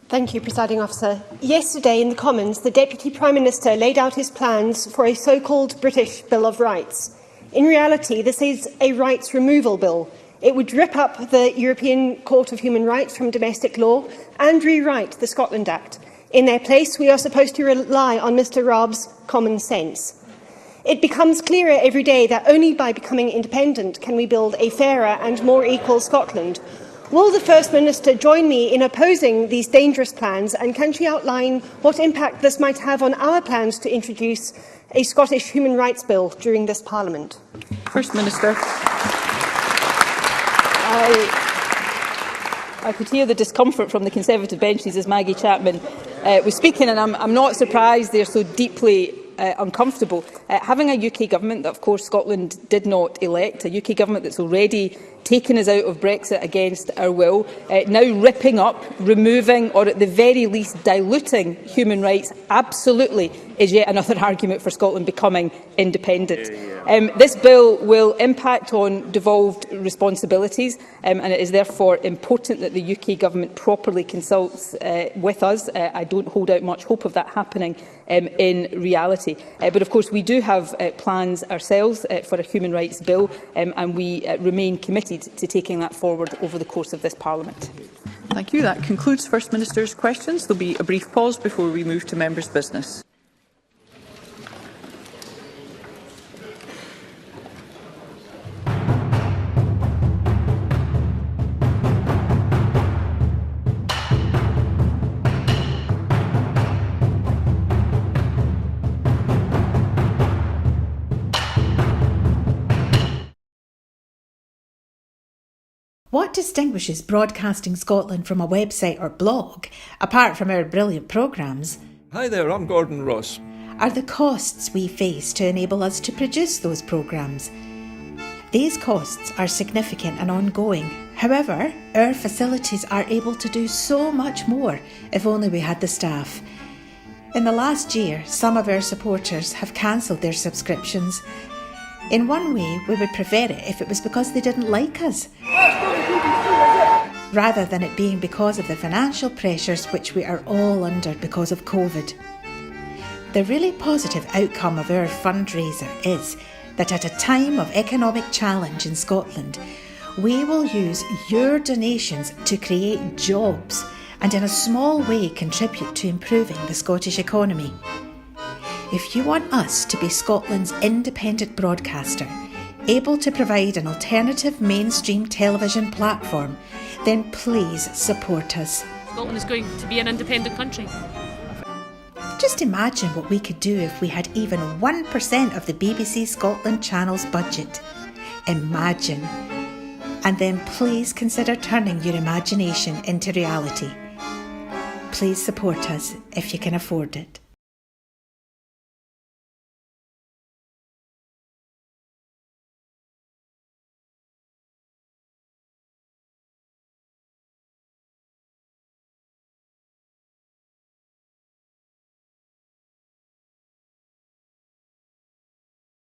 K: Thank you, Presiding Officer. Yesterday in the Commons, the Deputy Prime Minister laid out his plans for a so-called British Bill of Rights. In reality, this is a rights removal bill. It would rip up the European Court of Human Rights from domestic law and rewrite the Scotland Act. In their place, we are supposed to rely on Mr Robb's common sense. It becomes clearer every day that only by becoming independent can we build a fairer and more equal Scotland. Will the First Minister join me in opposing these dangerous plans, and can she outline what impact this might have on our plans to introduce a Scottish human rights bill during this Parliament?
D: First Minister.
B: I could hear the discomfort from the Conservative benches as Maggie Chapman was speaking, and I'm not surprised they're so deeply uncomfortable. Having a UK government that, of course, Scotland did not elect, a UK government that's already taken us out of Brexit against our will, now ripping up, removing, or at the very least diluting human rights, absolutely is yet another argument for Scotland becoming independent. This bill will impact on devolved responsibilities, and it is therefore important that the UK government properly consults with us. I don't hold out much hope of that happening in reality. But of course we do have plans ourselves for a human rights bill, and we remain committed to taking that forward over the course of this Parliament.
D: Thank you. That concludes First Minister's questions. There will be a brief pause before we move to members' business.
M: What distinguishes Broadcasting Scotland from a website or blog, apart from our brilliant programmes?
N: Hi there, I'm Gordon Ross.
M: Are the costs we face to enable us to produce those programmes. These costs are significant and ongoing. However, our facilities are able to do so much more if only we had the staff. In the last year, some of our supporters have cancelled their subscriptions. In one way, we would prefer it if it was because they didn't like us, rather than it being because of the financial pressures which we are all under because of COVID. The really positive outcome of our fundraiser is that at a time of economic challenge in Scotland, we will use your donations to create jobs and in a small way contribute to improving the Scottish economy. If you want us to be Scotland's independent broadcaster, able to provide an alternative mainstream television platform, then please support us.
X: Scotland is going to be an independent country.
M: Just imagine what we could do if we had even 1% of the BBC Scotland channel's budget. Imagine. And then please consider turning your imagination into reality. Please support us if you can afford it.